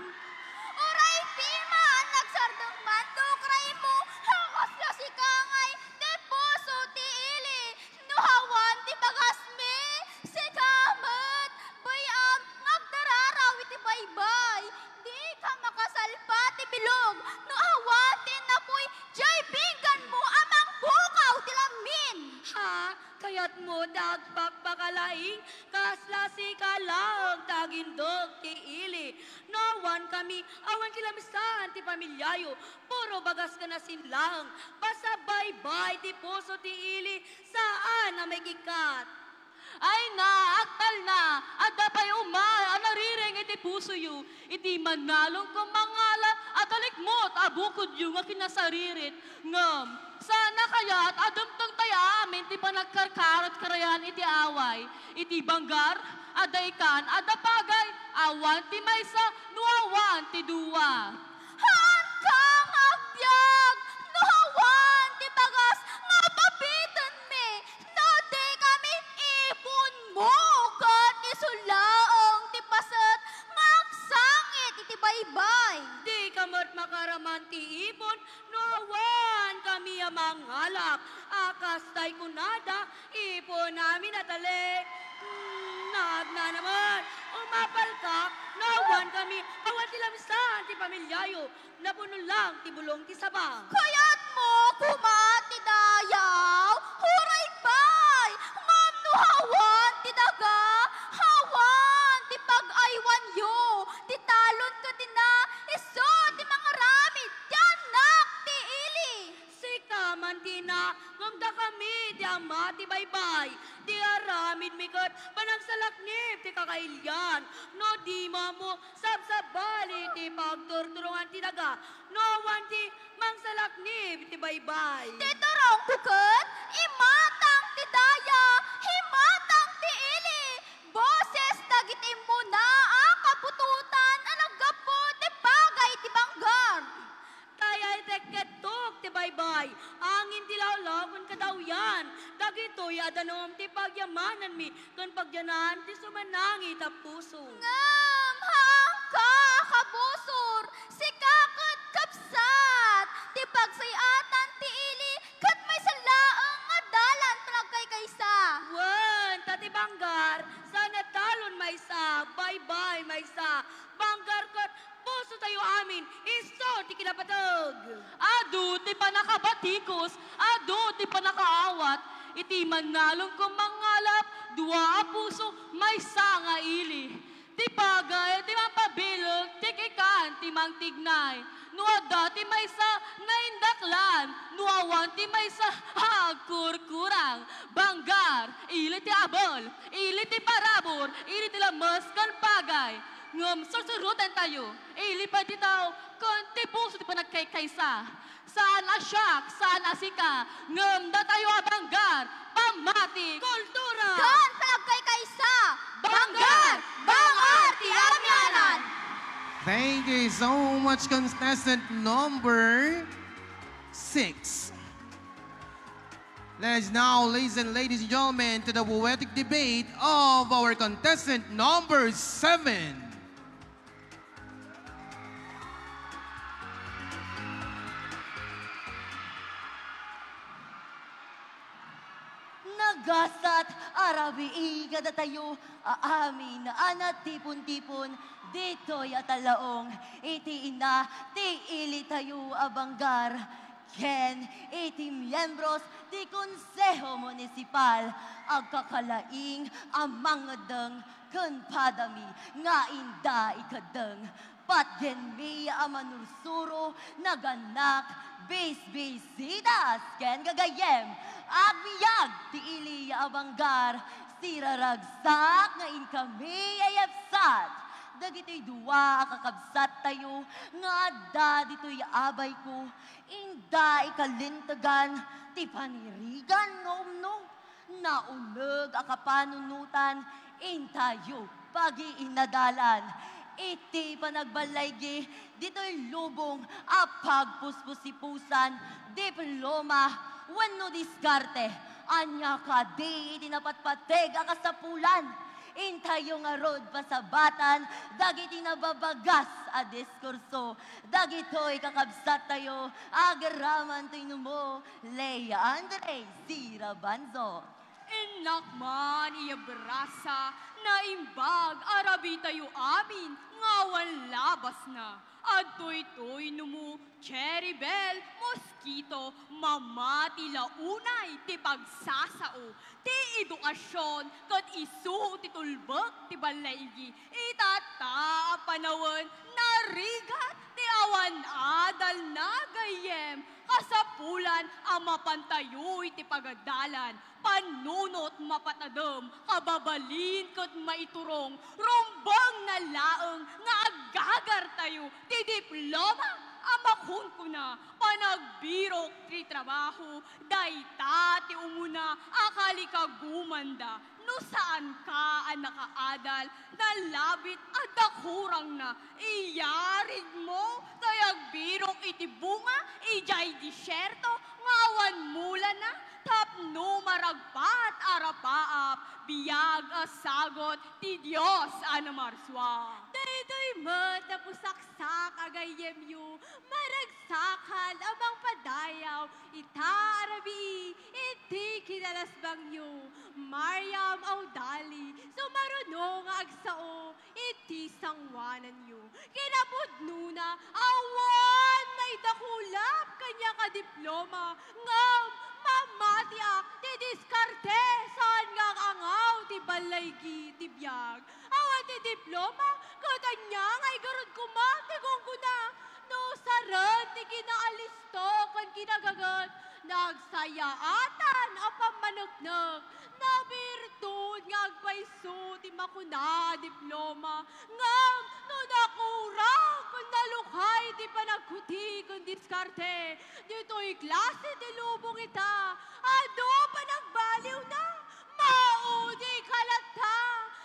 Speaker 11: Oray, piman, nagsardang mandukray mo, hangos na si kangay, ti puso, ti ili, nuhawan, ti bagasmi, si kamat, bayam, ngagdararaw, iti baybay, di ka makasalpa, ti bilog, nuhawatin na po'y, jay binggan mo, amang bukaw, ti lamin.
Speaker 5: Ha? Kayat mo dagpakpakalaing, kasla si kalag, tagindog, ti ili. Nawan kami, awan kilamisan, ti pamilyayo, puro bagas ka na sinlang, pasabaybay, ti puso, ti ili, saan na may kikat?
Speaker 8: Ay na, aktal na, at dapay umay, anariring iti puso yu, iti manalong kong mangala, at alikmot, abukod yu, nga kinasaririt, ngam, sana kaya't adamtang taya amin, ti panagkarkarot karayan iti away, iti banggar, adaykan, adapagay, awan ti maysa, nuawan ti duwa.
Speaker 11: Han kang agbyag, nuhawan, ti bagas, nga papitan me, no di kami ipon mo, kat isulaong ti pasat, magsangit iti baybay.
Speaker 5: Di kamot makaraman ti ipon, nawan kami amang halap, akastay kunada, ipon namin atali. Na naman, umapal ka, nawan kami, awan ti lamisan, ti pamilyayo, napuno lang, ti bulong, ti sabang.
Speaker 11: Kayat mo, kumati dayaw, huray bay, ngam nuhawan, ti daga, hawan, ti pag-aywan yo, ti talon ka din na, iso, ti mga ramid, ti anak, ti ili.
Speaker 5: Sika man tina, ngamda kami, ti ama, ti baybay, ti aramid mikot, panagsalaknip, ti kakailyan, no di mo, sabsabali, ti pagturturungan ti daga, no wan ti mangsalaknip, ti baybay.
Speaker 11: Ti turong kukot, imatang ti daya, himatang ti ili, boses dagiti mo na, kapututan, anang gapo, ti bagay, ti banggar.
Speaker 5: Tayay teketok ti baybay, angin ti lawlaw kun kadaw yan. Dagitoy adanom ti pagyamanan mi, kun pagyanan ti sumanangi ta puso.
Speaker 11: Ngam hang ka kabusor, si kakot kapsat, ti pagsayatan ti ili, kat may salaang adalan panagkaykaysa.
Speaker 5: Wen, tati banggar, sana talon maysa, baybay maysa, banggar kot, puso tayo amin, iso ti kinapatog.
Speaker 8: Adu, ti panakabatikos, adu, ti panakaawat, iti manalong kong mangalap, dua puso, may nga ili. Ti pagay, ti mapabilog, ti kikan, ti mangtignay. Nuada, ti maysa, naindaklan, nuawan, ti maysa, hagkurkurang. Banggar, ili ti abol, ili ti parabor, ili ti lamas kan pagay. Ngam, susurutan tayo, ili pa ti tao, kon ti puso ti panagkaykaysa. Saan asyak, saan asika, ngam da tayo abanggar, pamati,
Speaker 5: kultura,
Speaker 11: kan panagkaykaysa, banggar, bangar ti amyanan.
Speaker 2: Thank you so much, contestant number 6. Let's now listen, ladies and gentlemen, to the poetic debate of our contestant number 7.
Speaker 5: Nagasat arabi kada tayo aamin anat tipon-tipon dito'y atalaong iti ina ti ili tayo abanggar ken iti miyembros ti Konseho Municipal agkakalaing amang deng ken padami nga inda ikadeng patgen mi amanursuro naganak bis-bisidas ken gagayem agmiyag ti ili abanggar siraragsak nga in kami ayapsat dagito'y duwa kakabsat tayo nga adda dito'y abay ko inda ikalintagan ti panirigan nga umno naunog akapanunutan intayo pag-iinadalan iti panagbalaygi dito'y lubong apagpuspusipusan diploma wenno diskarte anya ka di tinapatpateg akasapulan intayo nga rod pasabatan dagiti nababagas a diskurso dagito'y kakabsat tayo agaraman tayo mo Lea Andre Sirabanzo
Speaker 8: Inakman iya brasa na imbag arabi tayo amin ngawan labas na adtoy-toy numu cherry bell mosquito mamati launay ti pagsasao ti edukasyon kat isu ti tulbek ti balaygi itata panawen narigat ti awan adal na gayem kasapulan ang mapantayoy ti pagadalan panunot mapatadem kababalin ket maiturong rumbang na laeng nga agagar tayo ti diploma amakon ko na panagbirok ti trabaho dayta ti umuna akali ka gumanda no saan ka ang nakaadal nalabit at dakurang na iyarig mo kayag birok iti bunga ijay disyerto ngawan mula na tapno maragpat arapaap biyag asagot ti Diyos anamarswa daytoy met na pusaksak agayem yu maragsakan amang padayaw ita arabi iti kinalasbang yu Mariam Audali sumarunong agsao iti sangwanan yu kinapudno na awan na idakulap kanya ka diploma ngam mamatiak ti diskarte saan nga angaw ti balaygi ti biyag awan ti diploma katanya ngay garod kumati kung kuna no saran ti kinaalisto kan kinagagat nagsayaatan apang managnak na birtud nga agpaiso ti makuna diploma ngam no nakura kun nalukhay ti panagkuti kun diskarte dito'y klase ti lubong ita ado panagbaliw na maudi kalata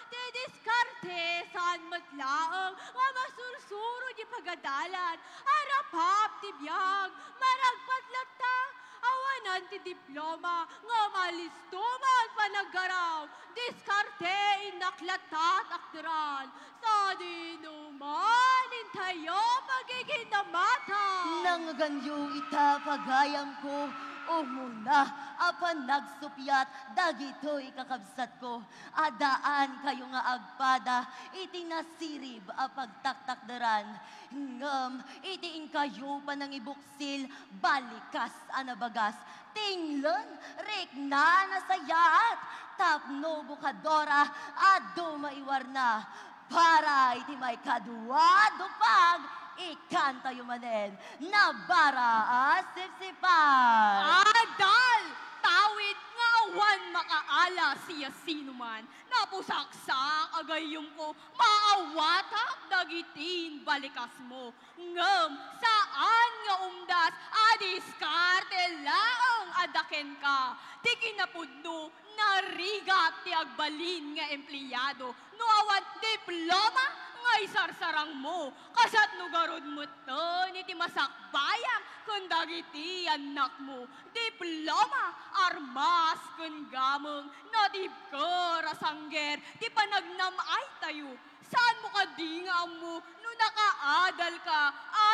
Speaker 8: ti diskarte saan matlaang nga masursuro di pagadalan arapap ti biyag maragpatlata awanan ti diploma nga malistuman panagaraw diskarte inaklatat akderan sa dinuman intayo pagiginamata
Speaker 5: nang ganyo ita pagayam ko umuna apan nagsupyat dagito'y kakabsat ko adaan kayo nga agpada iti nasirib a pagtaktakderan ngem itiin kayo panangibuksil balikas anabagas tinglen rikna nasayaat tapno bukadora adu maiwarna para iti may kadua dupag ikanta yumanen na bara sipsipan.
Speaker 8: Adal! Tawid nga awan makaala siya sinuman. Napusaksak agayom ko, maawatak dagitin balikas mo. Ngem, saan nga umdas, adiskarte laang adaken ka. Ti kinapudno, narigat ti agbalin nga empleyado. No awan diploma, nga ngay sarsarang mo, kasat nugarod mo to, iti masakbayang, kun dagiti anak mo, diploma, armas, kun gamong, nadib ka, rasangger, di panagnamay tayo. Saan mo ka dinga mo, no nakaadal ka,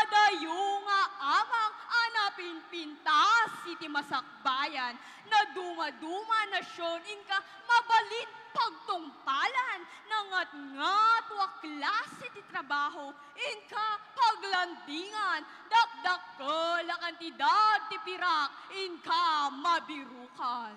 Speaker 8: adayo nga amang anapin pintas iti masakbayan, na duma-duma na syon inka mabalit pagtungpalan, nangat-ngat wa klase ti trabaho, inka paglandingan, dakdakkel ang kantidad ti pirak, inka mabirukan.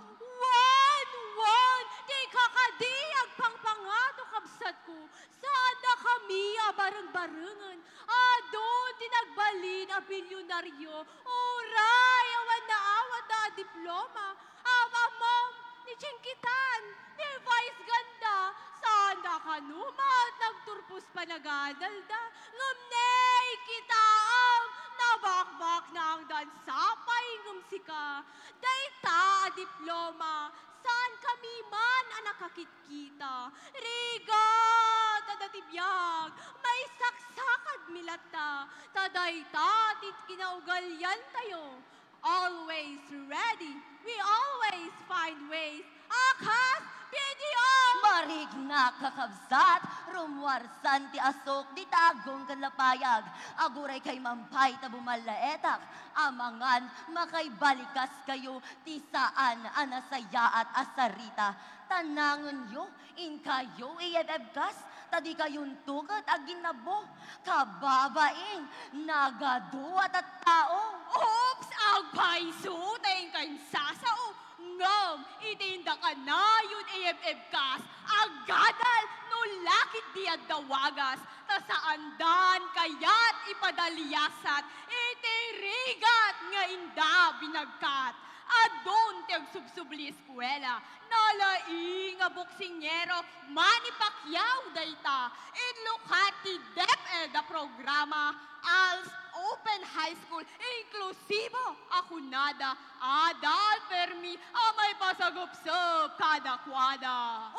Speaker 13: Wan, di kakadiag pangpangato kabsat ko, sana kami bareng-barengan, adon tinagbalin a bilyonaryo, uray, awan na awat na diploma, amam, ni Chinkitan, ni Vice Ganda, sana kanumat, nagturpos pa nagadalda, ngamnay kita ang nabakbak na ang dansapay ngumsika, dayta a diploma, saan kami man ang nakakitkita, rigat tadatibiyag, may saksakad milata, tadayta tit kinaugalyan tayo, always ready, we always find ways, akas, PDO!
Speaker 5: Marig na kakabsat, rumwarsan ti asok, di tagong kanlapayag, aguray kay mampay ta bumalaetak, amangan makaibalikas kayo, ti saan anasaya at asarita, tanangon yo, in kayo iyebebkas, tadi kayong tukat aginabo, kababaing, nagaduat at tao.
Speaker 8: Oops! Agpaiso, tayong kayong sasao, ngam, itinda ka na yun AFF-kas, agadal, no lakit diad dawagas, ta saandan kayat ipadaliyasat, itirigat nga inda binagkat. Adon tiyag subsubli eskwela, nalaing nga boksingero, manipakyaw dayta, inlukati DepEd a programa, als Open High School, inklusibo, akunada, adal permi, amay pasagupsop, kada kwada.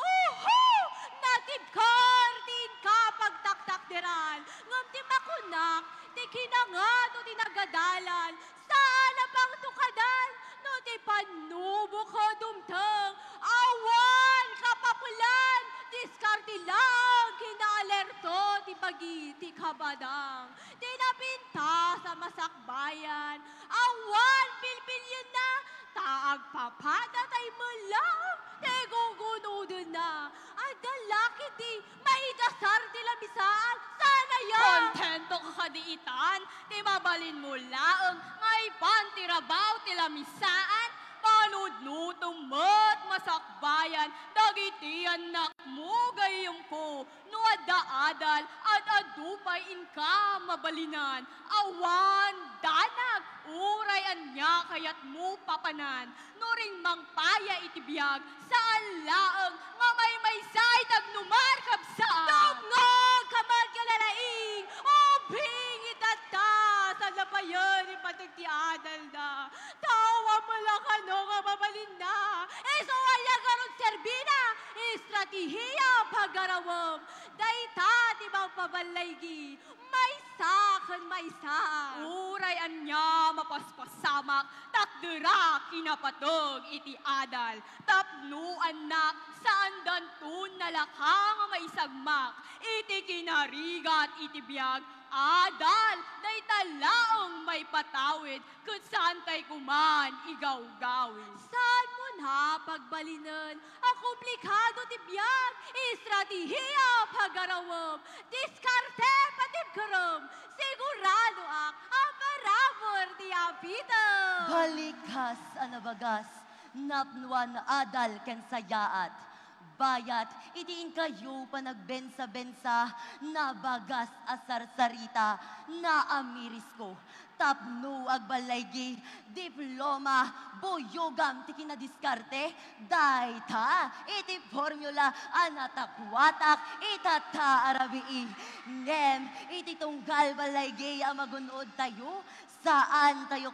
Speaker 13: Natibkar, din ka pagtaktakderan, ngam ti makunak, ti kinangat o ti nagadalan, saan na pang tukadan, no ti panubo ka dumtang, awan kapapulan, diskarte lang, kinaalerto ti pagiti kabadang, ti napinta sa masakbayan, awan pilpilyon na, taag papada tay malang, ti gugunodon na, adalaki di, maidasar ti lamisaan, sana yan!
Speaker 8: Kontento ka kadiitan, ti mabalin mo laang, ngay pantirabaw ti lamisaan, panudnutong mat masakbayan, dagiti anak mo gayong ko, no adaadal at adupay inka mabalinan, awan danag, uray anya kayat mo papanan, no ring mangpaya itibiyag, saan laang, mamay say tagnumar kapsaan.
Speaker 13: Tugnog kamad kalalaing, ubing itata, sa lapayan ipatag ti adal na, tawa mo lang ano nga mabalin na, wala garong serbina, estratehiya pagarawam, dayta ti pabalaygi, may sakan may sa.
Speaker 8: Uray anya mapaspasamak, takdera kinapatog iti adal, tapno anak, saan dantun nalakang maisagmak, iti kinarigat iti biyag, adal, day talaong may patawid, kung saan tay kuman igaw-gawin.
Speaker 13: Saan mo na pagbalinan, ang komplikado ti biyag, estratehiya pagarawam, diskarte patibkaram, sigurado ang marabor ti apito.
Speaker 5: Balikas anabagas, napnuan adal ken sayaat, bayat, itiin kayo pa nagbensa-bensa, nabagas asar-sarita, na amiris ko, tapno agbalaygi, diploma, boyogam ti kinadiskarte, dayta, iti formula, anatakwatak, itata arabii, ngem, iti tunggal balaygi, amagunod tayo, saan tayo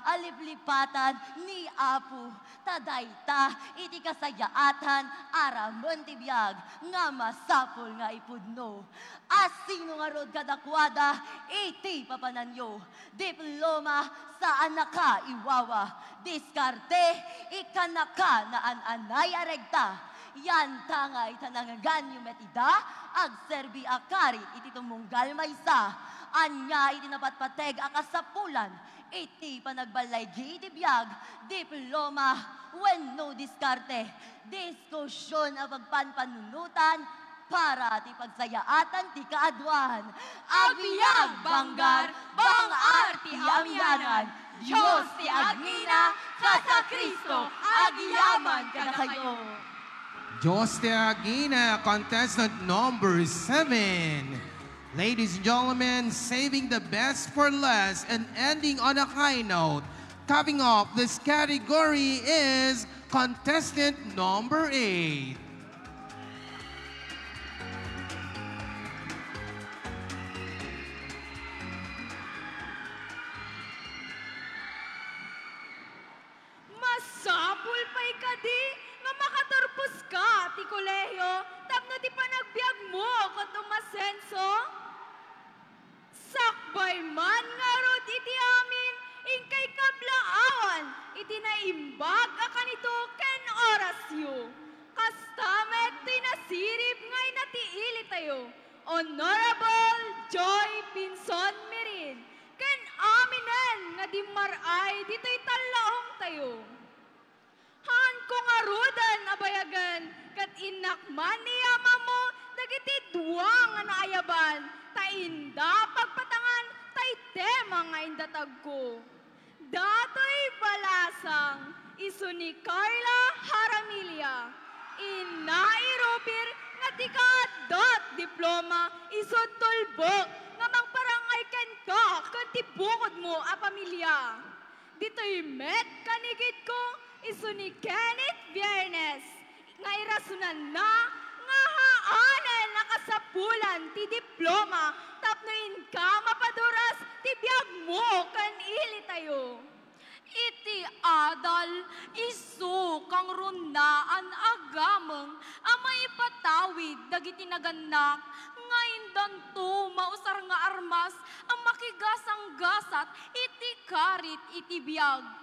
Speaker 5: aliplipatan ni Apo, tadayta, iti kasayaatan, aramon ti biyag, nga masapol nga ipudno. Asino nga rod kadakwada, iti papananyo. Diploma sa anaka iwawa. Diskarte, ikanaka na ananay aregta. Yan tangay tanangagan yung metida, agserbi akari iti tumunggal maysa. Anya iti napatpateg akasapulan, iti panagbalaygi iti biyag. Diploma, when no diskarte. Diskusyon ang pagpanpanunutan, para ti pagsayaatan ti kaadwan. Abiyag banggar, bangar ti amyanan. Diyos ti agmina, kasa Kristo, agyaman ka na kayo.
Speaker 2: Diyos ti agina, contestant number 7. Ladies and gentlemen, saving the best for last and ending on a high note. Coming off this category is contestant number 8.
Speaker 13: Sapul pa'y kadi, nga makaturpos ka, ti kolehiyo, tapno ti panagbiag mo, kat umasenso. Sakbay man nga rod iti amin, ingkay kablaawan, iti naimbag akan ito ken orasyo. Kastamet ti nasirip ngay natiili tayo, Honorable Joy Pinson Mirin, ken aminen nga di maray dito'y talaong tayo. Han kung arudan abayagan, kat inakman ni ama mo, dagiti duwang nga naayaban, ta inda pagpatangan, tay tema nga indatag ko. Dato'y balasang, iso ni Carla Haramilia, inairupir nga tikadot diploma, iso tulbok, nga mangparangay ken ka, kan tibukod mo a pamilya. Dito'y met kanigid ko, iso ni Kenneth Viernes, nga irasunan na, nga haanan nakasapulan ti diploma, tapnoin ka mapaduras, ti biyag mo kan ili tayo.
Speaker 11: Iti adal, isu kang runaan agameng, amay patawid, dagiti naganak, nga indan to, mausar nga armas, ang makigasang gasat, iti karit, iti biyag.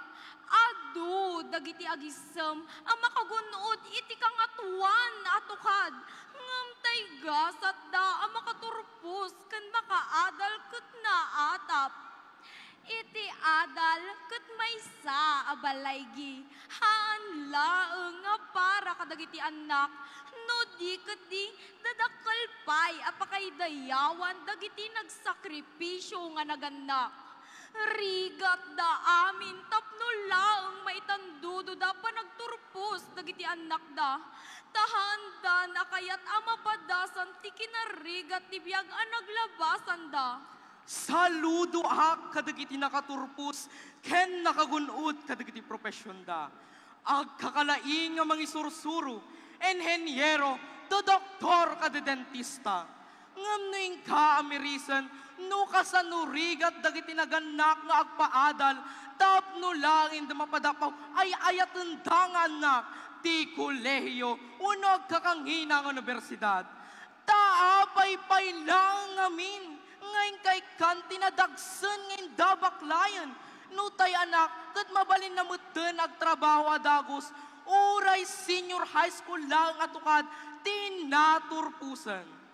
Speaker 11: Adu, dagiti agisem, ang makagunood, iti kang atuan, atukad. Ngam tay gasat da, ang makaturpos, kan makaadal ket na atap. Iti adal, ket maysa abalaygi, haan laeng nga para kadagiti anak, no di ket di, dadakkel pay, apakay dayawan, dagiti nagsakripisyo nga naganak. Rigat da amin, tapno laeng maitandudo da panagturpos dagiti anak da. Tahanda na kayat amapadasan ti kinarigat ti biyag ang naglabasan da.
Speaker 15: Saludo ak kadagiti nakaturpos, ken nakagunod kadagiti profesyon da. Agkakalaing nga mangisursuro, enhenyero, do doktor kada dentista. Ngam noing ka amirisan, no kasanurigat dagiti naganak nga agpaadal, tapno langin da mapadapaw, ay ayatan dangan na, ti kolehiyo, unog kakangina ng universidad. Taapay-pay lang amin, ngayon kay kanti na dagsan ngayon dabaklayan, no tay anak, kat mabalin na mutin agtrabaho adagos, uray senior high school lang atukad, tinaturpusan.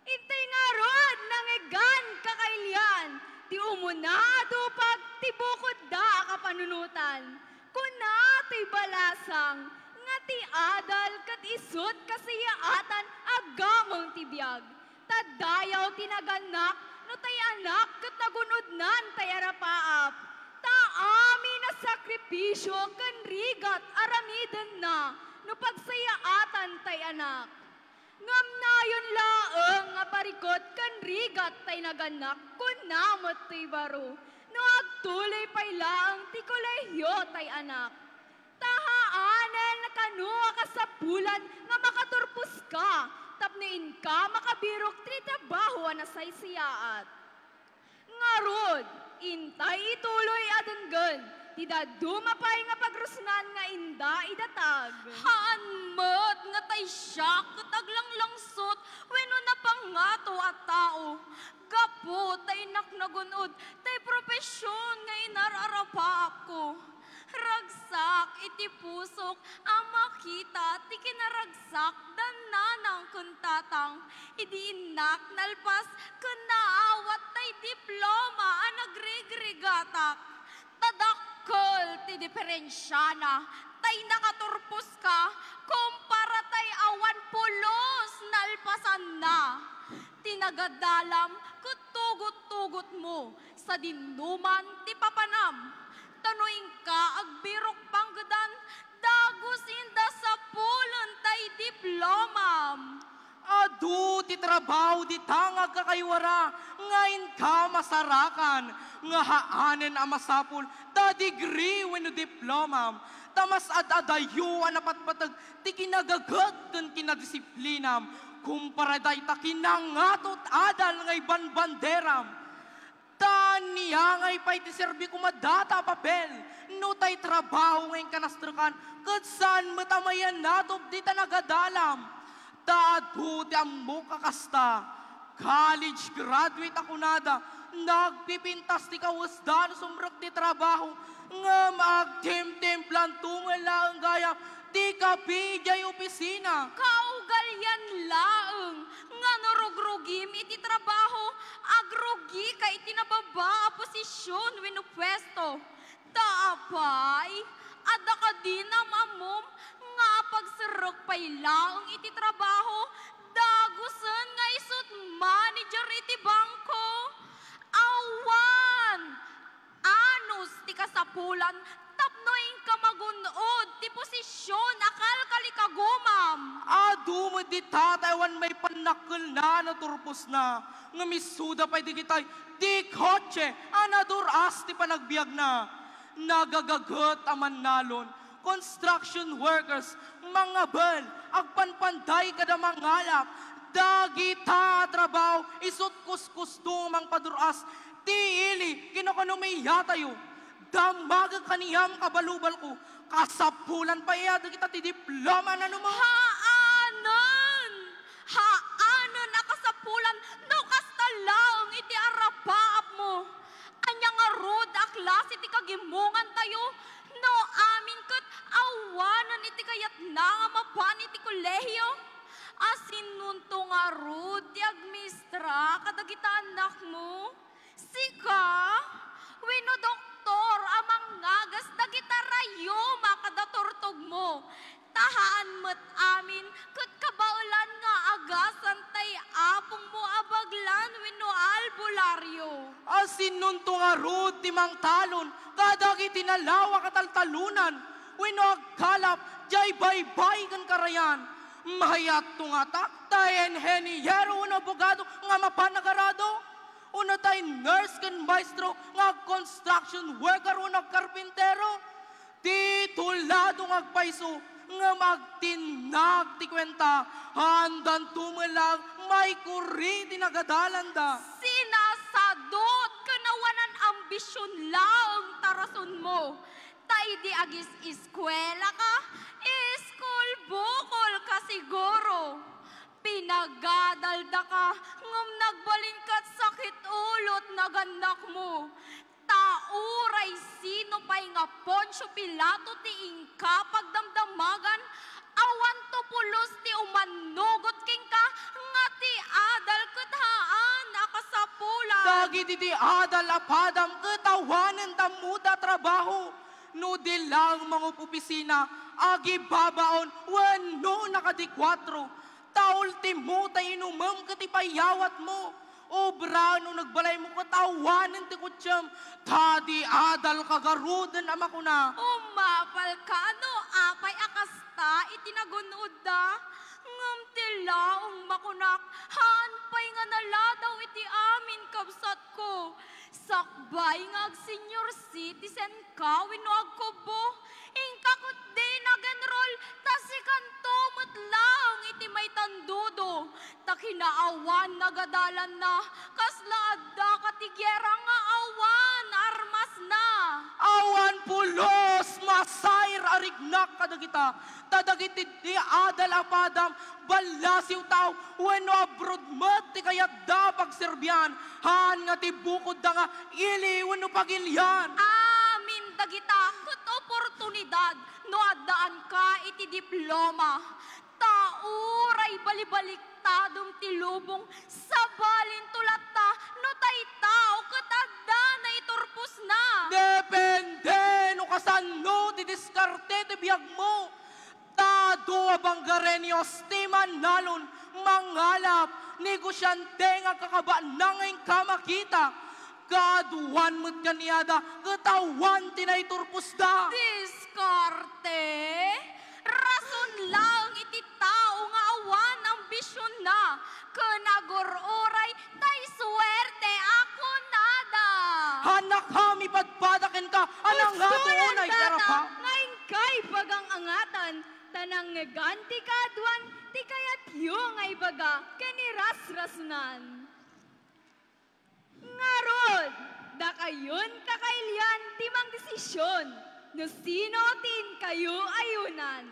Speaker 13: Intay nga rod, nangigan kakailian, ti umunado pag tibukod da kapanunutan. Kuna ti balasang, nga ti adal kat isut kasiyaatan agamong tibiyag. Tadayaw tinaganak, no tay anak kat nagunod nan tay arapaap. Taami na sakripisyo kan rigat aramiden na, no pagsayaatan tay anak. Ngam na yun laeng nga parikot kan rigat tay naganak kun namot tay baro. No agtuloy pay laeng ti kolehiyo tay anak. Tahaanen na kanu kasapulan nga makaturpos ka, tapniin ka makabirok ti trabaho na saysiyaat. Ngarod, intay ituloy adenggen,
Speaker 10: tida dumapay nga pagrusnan nga inda idatag.
Speaker 8: Haan met nga tay siya kataglang langsot wenno na pangato at tao. Gapo tay naknagunod tay propesyon nga inararapaap ko. Ragsak iti pusok ang makita ti kinaragsak dan nanang kuntatang idi inak nalpas kunaawat tay diploma ang nagrigrigatak tadakkel ti diferensyana tay nakaturpos ka kumpara tay awan pulos nalpasan na tinagadalam kutugot-tugot mo sa dinuman ti papanam tanuing ka agbirok panggadan dagos inda sa pulon tay diplomam.
Speaker 15: Adu ti trabaho di tangag kakaywara ngayon ka masarakan nga haanen ang masapul ta degree wenno diplomam tamas adadayo anapatpatag ti kinagagat ken kinadisiplinam kumpara day ta kinangatot adal ngay banbanderam. Taniyangay pa'y ti serbi kumadata papel, no tay trabaho ngayon kanastrukan, katsan matamayan natop di ta nagadalam. Taadu ti ammo kakasta, college graduate ako nada, nagpipintas ti kawasdan sumrek ti trabaho, nga magtim-timplan tumala ang gaya, ti kapijay opisina.
Speaker 8: Kaugalyan laeng, nga narugrugim iti trabaho, agrugi ka iti nababa posisyon wenno pwesto. Taapay, ada ka din amom, nga pagserok pay laeng iti trabaho, dagusen nga isut manager iti bangko. Awan, anus ti kasapulan, tapnoing ka magunod, ti posisyon, akal kalikagumam.
Speaker 15: Adu mo di tataywan may panakil na naturpos na. Nga misuda pa'y di kitay, di kotse, anaduras ti panagbiag na. Nagagagot aman nalon, construction workers, mga bel, agpanpanday kada mangalap, dagita trabaho, isut kuskus dumang paduras, ti ili, kinakonomiya tayo. Damaga kaniyam kabalubal ko, kasapulan pa iya, kita ti diploma na naman.
Speaker 8: Haanan! Haanan akasapulan, no kastalaang iti arapaap mo. Anyang arod aklas iti kagimungan tayo, no amin kat awanan iti kayat na nga mapan iti kolehiyo. Asin nunto nga arod ti agmistra kadagita anak mo. Sika, wino doktor amang ngagas dagita rayo makadaturtog mo. Tahaan mo't amin kat kabaulan nga agasan tay apong mo abaglan wenno albularyo.
Speaker 15: Asin nun to nga rod ti mang talon, kadagi tinalawa kataltalunan, wenno agkalap, jay baybay kan karayan. Mahayat to nga ta, tayen heniyero na abogado nga mapanagarado. Una tayo nurse kan maestro nga construction worker o nagkarpintero. Titulado nga agpaiso nga magtinag ti kwenta. Handan tumalag may kuri di nagadalanda.
Speaker 8: Sinasadot kanawanan ambisyon laang tarason mo. Tay di agis eskwela ka, iskul bukol ka siguro. Pinagadalda ka, ngam nagbalin ka't sakit ulot naganak mo. Tauray sino pa'y nga Poncio Pilato ti ingka pagdamdamagan, awan to pulos ti umanugot king ka, nga ti adal kathaan akasapulan.
Speaker 15: Dagi ti adal apadam katawanan tamuda trabaho. No di lang mga opisina, agi babaon, wano nakadikwatro. Taultimo tayo inumam katipayawat mo. Obra no nagbalay mo katawanan ti kutsam. Tadi adal kagarudan ama ko na.
Speaker 8: Umapal ka no apay akasta itinagunod da. Ngam tilaong makunak hanpay nga naladaw iti amin kabsat ko. Sakbay nga senior citizen ka wenno agkubo. Ingkakot di nag-enroll tasikan tumot lang iti may tandudo. Takinaawan nagadalan na kasla adda katigyera nga awan armas na.
Speaker 15: Awan pulo nagnak kadagita, tadagiti di adal apadam, balasiw tao, wenno abroad mat, ti kayat da pagserbian, han nga ti bukod da nga, ili wenno pagilyan.
Speaker 11: Amin dagita, ket oportunidad, no addaan ka iti diploma. Tauray balibaliktadom ti lubong, sabalin tulatta, no tay tao ket adda na iturpos na.
Speaker 15: Depende no kasano ti diskarte ti biyag mo. Tado abanggarenios ti manalon, mangalap, negosyante nga kakaba nanging kamakita. Kaduan mo't kaniada, katawan tinaiturpos da.
Speaker 11: Diskarte? Rason lang iti tao nga awan ambisyon na. Kanagororay tay suwerte ako nada.
Speaker 15: Hanak kami padpadakin ka, anang nga doon ay karapa.
Speaker 10: Ngayon kay bagang angatan, tanang neganti ka duan, ti kayat yung ay baga, kaniras-rasunan. Ngarod, da kayon kakailyan timang desisyon, no sino tin kayo ayunan.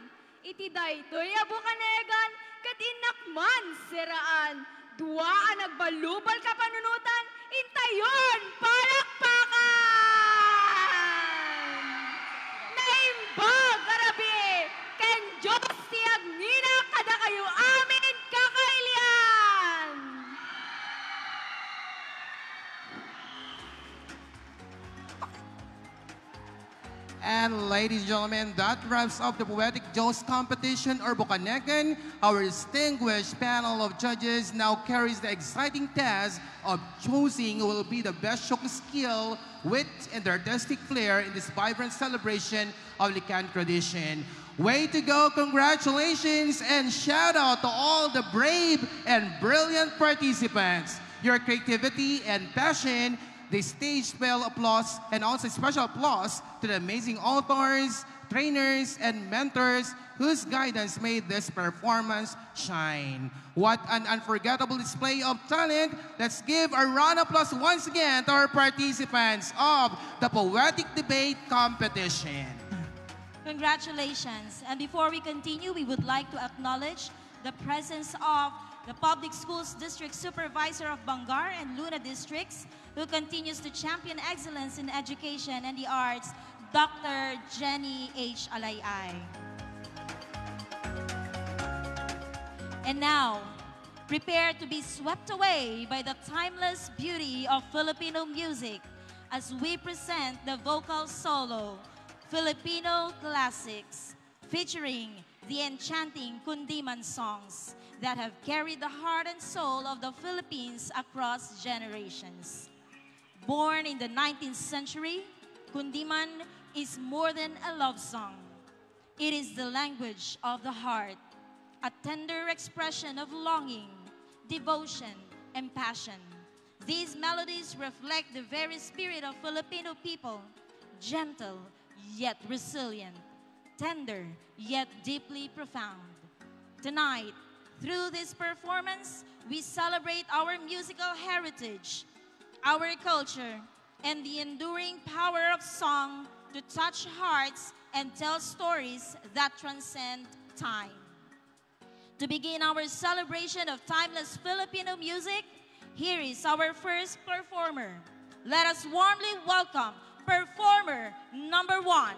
Speaker 10: Iti daytoy abukanegan, kat inakman seraan, duaan nagbalubal ka panunutan, intayon palakpakan! Naimbag arabi, ken Diyos ti agnina kada kayo amin kakailyan!
Speaker 2: And ladies and gentlemen, that wraps up the Poetic Joust competition or Bukanegan. Our distinguished panel of judges now carries the exciting task of choosing who will be the best show skill, wit, and artistic flair in this vibrant celebration of Lican tradition. Way to go, congratulations, and shout out to all the brave and brilliant participants. Your creativity and passion, the stage bell applause, and also special applause to the amazing authors, trainers, and mentors whose guidance made this performance shine. What an unforgettable display of talent. Let's give a round of applause once again to our participants of the Poetic Debate Competition.
Speaker 1: Congratulations. And before we continue, we would like to acknowledge the presence of the Public Schools District Supervisor of Bangar and Luna Districts, who continues to champion excellence in education and the arts, Dr. Jenny H. Alayay. And now, prepare to be swept away by the timeless beauty of Filipino music as we present the vocal solo, Filipino Classics, featuring the enchanting Kundiman songs that have carried the heart and soul of the Philippines across generations. Born in the 19th century, Kundiman is more than a love song. It is the language of the heart, a tender expression of longing, devotion, and passion. These melodies reflect the very spirit of Filipino people, gentle yet resilient, tender yet deeply profound. Tonight, through this performance, we celebrate our musical heritage, our culture, and the enduring power of song to touch hearts and tell stories that transcend time. To begin our celebration of timeless Filipino music, here is our first performer. Let us warmly welcome performer number 1.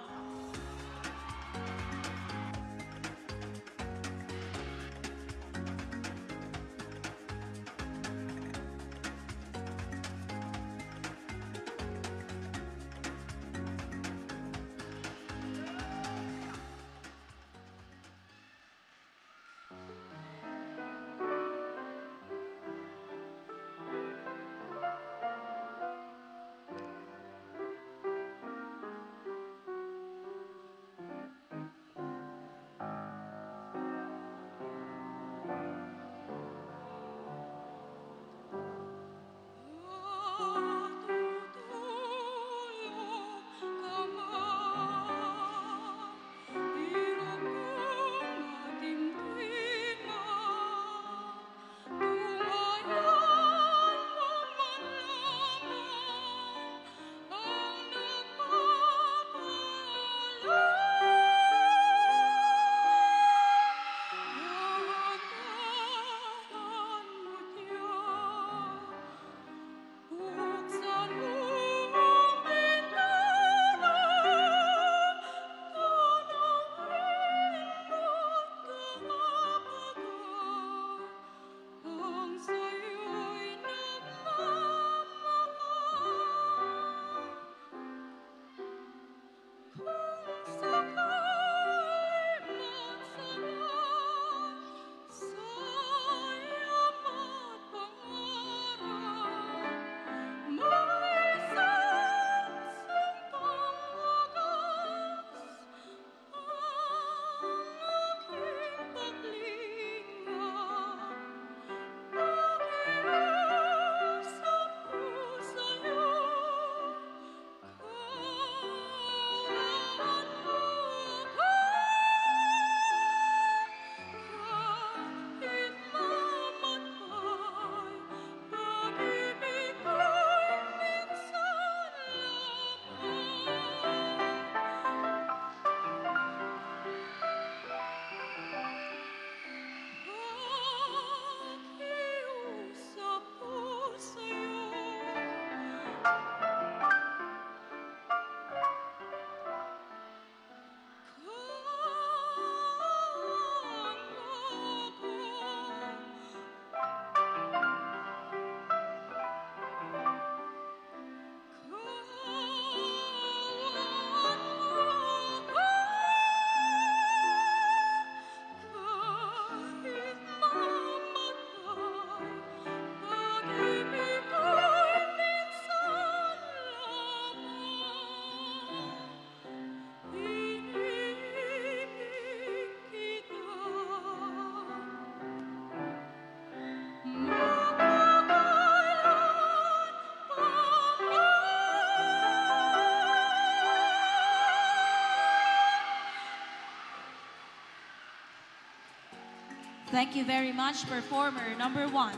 Speaker 1: Thank you very much, performer number 1.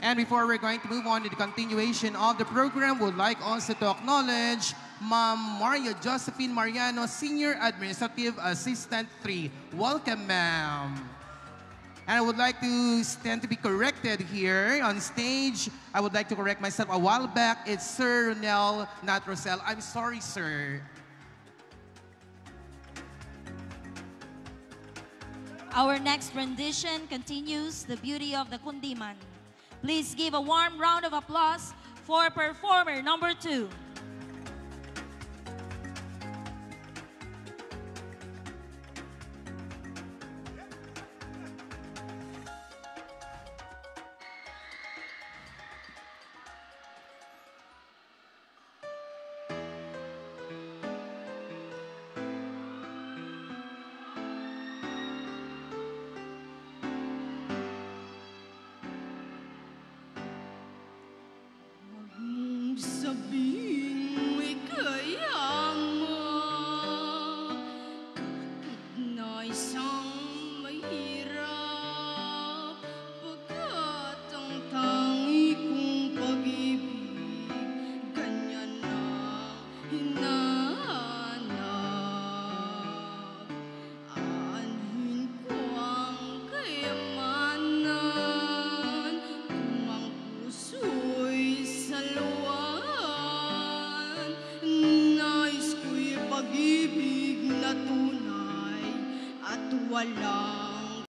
Speaker 2: And before we're going to move on to the continuation of the program, would like also to acknowledge Ma'am Maria Josephine Mariano, Senior Administrative Assistant 3. Welcome, ma'am. And I would like to stand to be corrected here on stage. I would like to correct myself. A while back, it's Sir Ronel, not Rosel. I'm sorry, sir.
Speaker 1: Our next rendition continues the beauty of the Kundiman. Please give a warm round of applause for performer number 2.
Speaker 11: Sabihing may kaya mo na isang mahirap pagkat ang tangi kong pag-ibig ganyan na hinahanap. Aanhin ko ang kayamanan kung ang puso'y salwa. Nais ko'y pag-ibig na tunay at wala